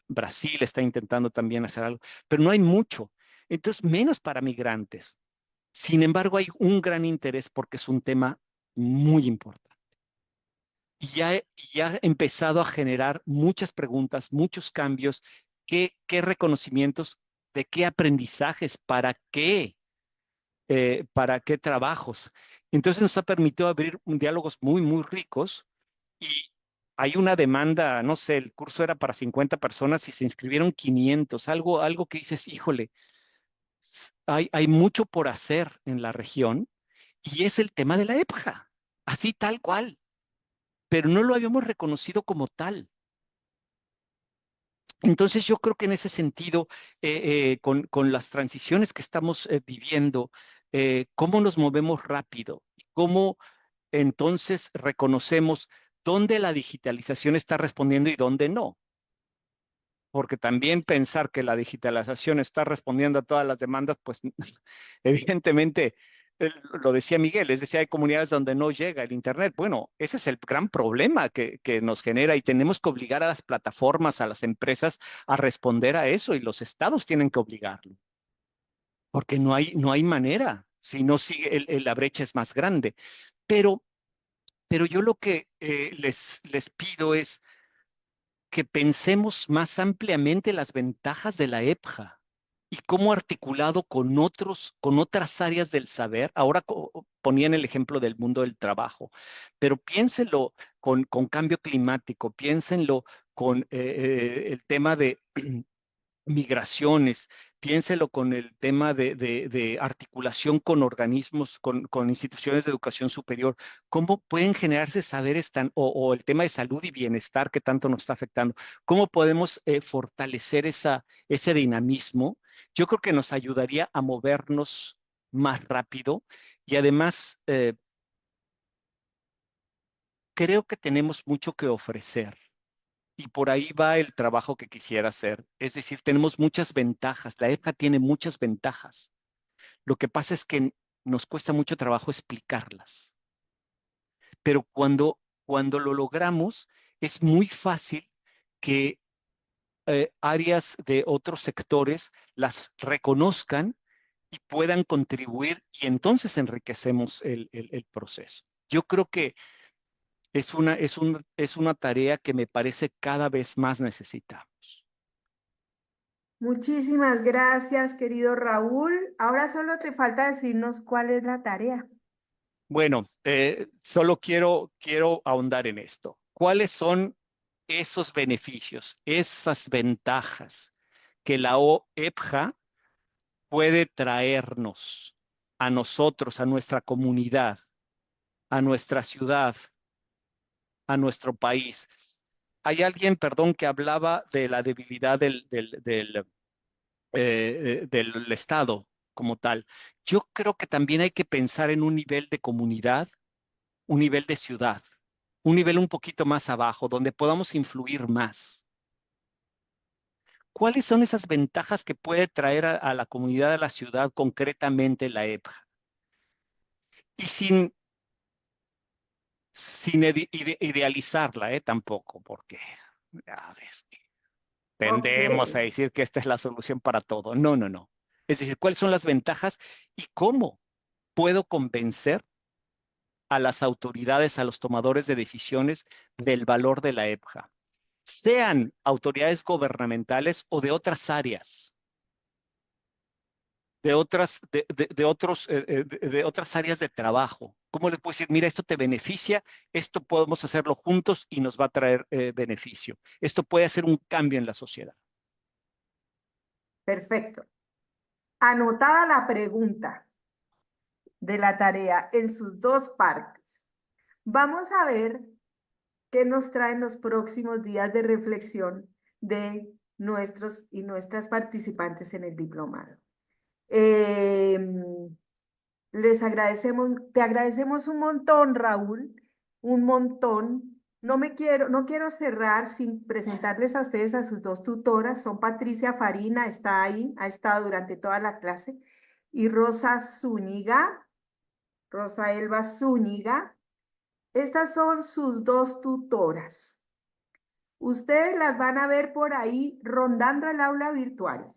Speaker 4: Brasil está intentando también hacer algo, pero no hay mucho. Entonces, menos para migrantes. Sin embargo, hay un gran interés porque es un tema muy importante. Y ya ha empezado a generar muchas preguntas, muchos cambios. ¿Qué reconocimientos, de qué aprendizajes, para qué trabajos? Entonces nos ha permitido abrir diálogos muy, muy ricos y hay una demanda, no sé, el curso era para 50 personas y se inscribieron 500, algo que dices, híjole, hay mucho por hacer en la región y es el tema de la EPJA, así tal cual, pero no lo habíamos reconocido como tal. Entonces yo creo que en ese sentido, con las transiciones que estamos viviendo, cómo nos movemos rápido y cómo entonces reconocemos dónde la digitalización está respondiendo y dónde no. Porque también pensar que la digitalización está respondiendo a todas las demandas, pues evidentemente, lo decía Miguel, es decir, hay comunidades donde no llega el Internet. Bueno, ese es el gran problema que nos genera y tenemos que obligar a las plataformas, a las empresas a responder a eso y los estados tienen que obligarlo, porque no hay manera, si no sigue, la brecha es más grande. Pero, pero yo lo que les pido es que pensemos más ampliamente las ventajas de la EPJA y cómo articulado con otras áreas del saber. Ahora ponían el ejemplo del mundo del trabajo, pero piénsenlo con cambio climático, piénsenlo con el tema migraciones, piénselo con el tema de articulación con organismos, con instituciones de educación superior, cómo pueden generarse saberes o el tema de salud y bienestar que tanto nos está afectando, cómo podemos fortalecer ese dinamismo. Yo creo que nos ayudaría a movernos más rápido y además creo que tenemos mucho que ofrecer. Y por ahí va el trabajo que quisiera hacer. Es decir, tenemos muchas ventajas. La EPA tiene muchas ventajas. Lo que pasa es que nos cuesta mucho trabajo explicarlas. Pero cuando lo logramos, es muy fácil que áreas de otros sectores las reconozcan y puedan contribuir y entonces enriquecemos el proceso. Yo creo que es una tarea que me parece cada vez más necesitamos.
Speaker 5: Muchísimas gracias, querido Raúl. Ahora solo te falta decirnos cuál es la tarea.
Speaker 4: Bueno, solo quiero ahondar en esto. ¿Cuáles son esos beneficios, esas ventajas que la EPJA puede traernos a nosotros, a nuestra comunidad, a nuestra ciudad, a nuestro país? Hay alguien, perdón, que hablaba de la debilidad del Estado como tal. Yo creo que también hay que pensar en un nivel de comunidad, un nivel de ciudad, un nivel un poquito más abajo, donde podamos influir más. ¿Cuáles son esas ventajas que puede traer a la comunidad de la ciudad, concretamente la EPJA? Y sin idealizarla, tampoco, porque ya ves, tendemos a
Speaker 5: Ok.
Speaker 4: decir que esta es la solución para todo. No, no, no. Es decir, ¿cuáles son las ventajas y cómo puedo convencer a las autoridades, a los tomadores de decisiones del valor de la EPJA? Sean autoridades gubernamentales o de otras áreas, de otras áreas de trabajo. ¿Cómo le puedo decir, mira, esto te beneficia, esto podemos hacerlo juntos y nos va a traer beneficio? Esto puede hacer un cambio en la sociedad.
Speaker 5: Perfecto. Anotada la pregunta de la tarea en sus dos partes. Vamos a ver qué nos traen los próximos días de reflexión de nuestros y nuestras participantes en el diplomado. Les agradecemos, te agradecemos un montón, Raúl, un montón. No quiero cerrar sin presentarles a ustedes a sus dos tutoras. Son Patricia Farina, está ahí, ha estado durante toda la clase, y Rosa Elba Zúñiga. Estas son sus dos tutoras. Ustedes las van a ver por ahí rondando el aula virtual.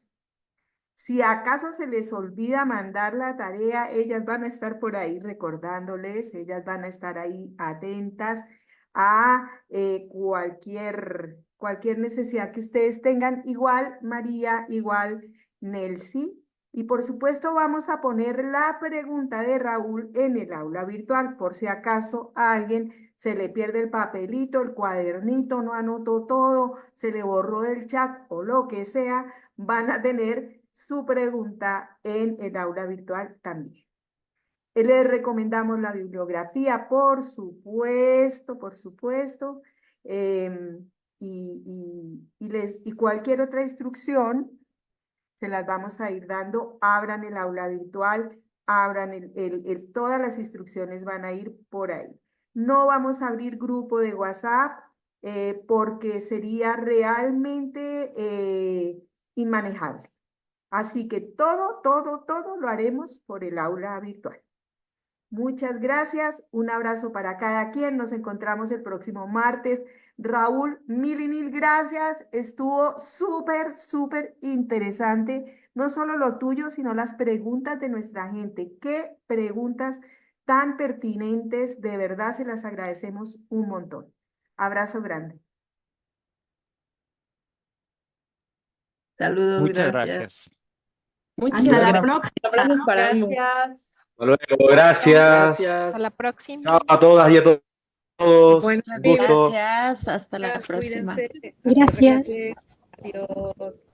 Speaker 5: Si acaso se les olvida mandar la tarea, ellas van a estar por ahí recordándoles, ellas van a estar ahí atentas a cualquier necesidad que ustedes tengan, igual María, igual Nelcy. Y por supuesto vamos a poner la pregunta de Raúl en el aula virtual, por si acaso a alguien se le pierde el papelito, el cuadernito, no anotó todo, se le borró del chat o lo que sea, van a tener su pregunta en el aula virtual también. Les recomendamos la bibliografía, por supuesto, y cualquier otra instrucción se las vamos a ir dando. Abran el aula virtual, abran todas las instrucciones van a ir por ahí. No vamos a abrir grupo de WhatsApp porque sería realmente inmanejable. Así que todo lo haremos por el aula virtual. Muchas gracias, un abrazo para cada quien, nos encontramos el próximo martes. Raúl, mil y mil gracias, estuvo súper interesante, no solo lo tuyo, sino las preguntas de nuestra gente. Qué preguntas tan pertinentes, de verdad se las agradecemos un montón. Abrazo grande.
Speaker 1: Saludos,
Speaker 4: Muchas
Speaker 1: gracias.
Speaker 4: gracias.
Speaker 2: Hasta la próxima.
Speaker 15: Gracias.
Speaker 14: Hasta luego, gracias.
Speaker 8: Hasta la próxima.
Speaker 14: Chao a todas y a todos.
Speaker 1: Buenos
Speaker 14: Un gusto.
Speaker 1: días, hasta la próxima.
Speaker 9: Cuídense.
Speaker 6: Gracias.
Speaker 9: Adiós.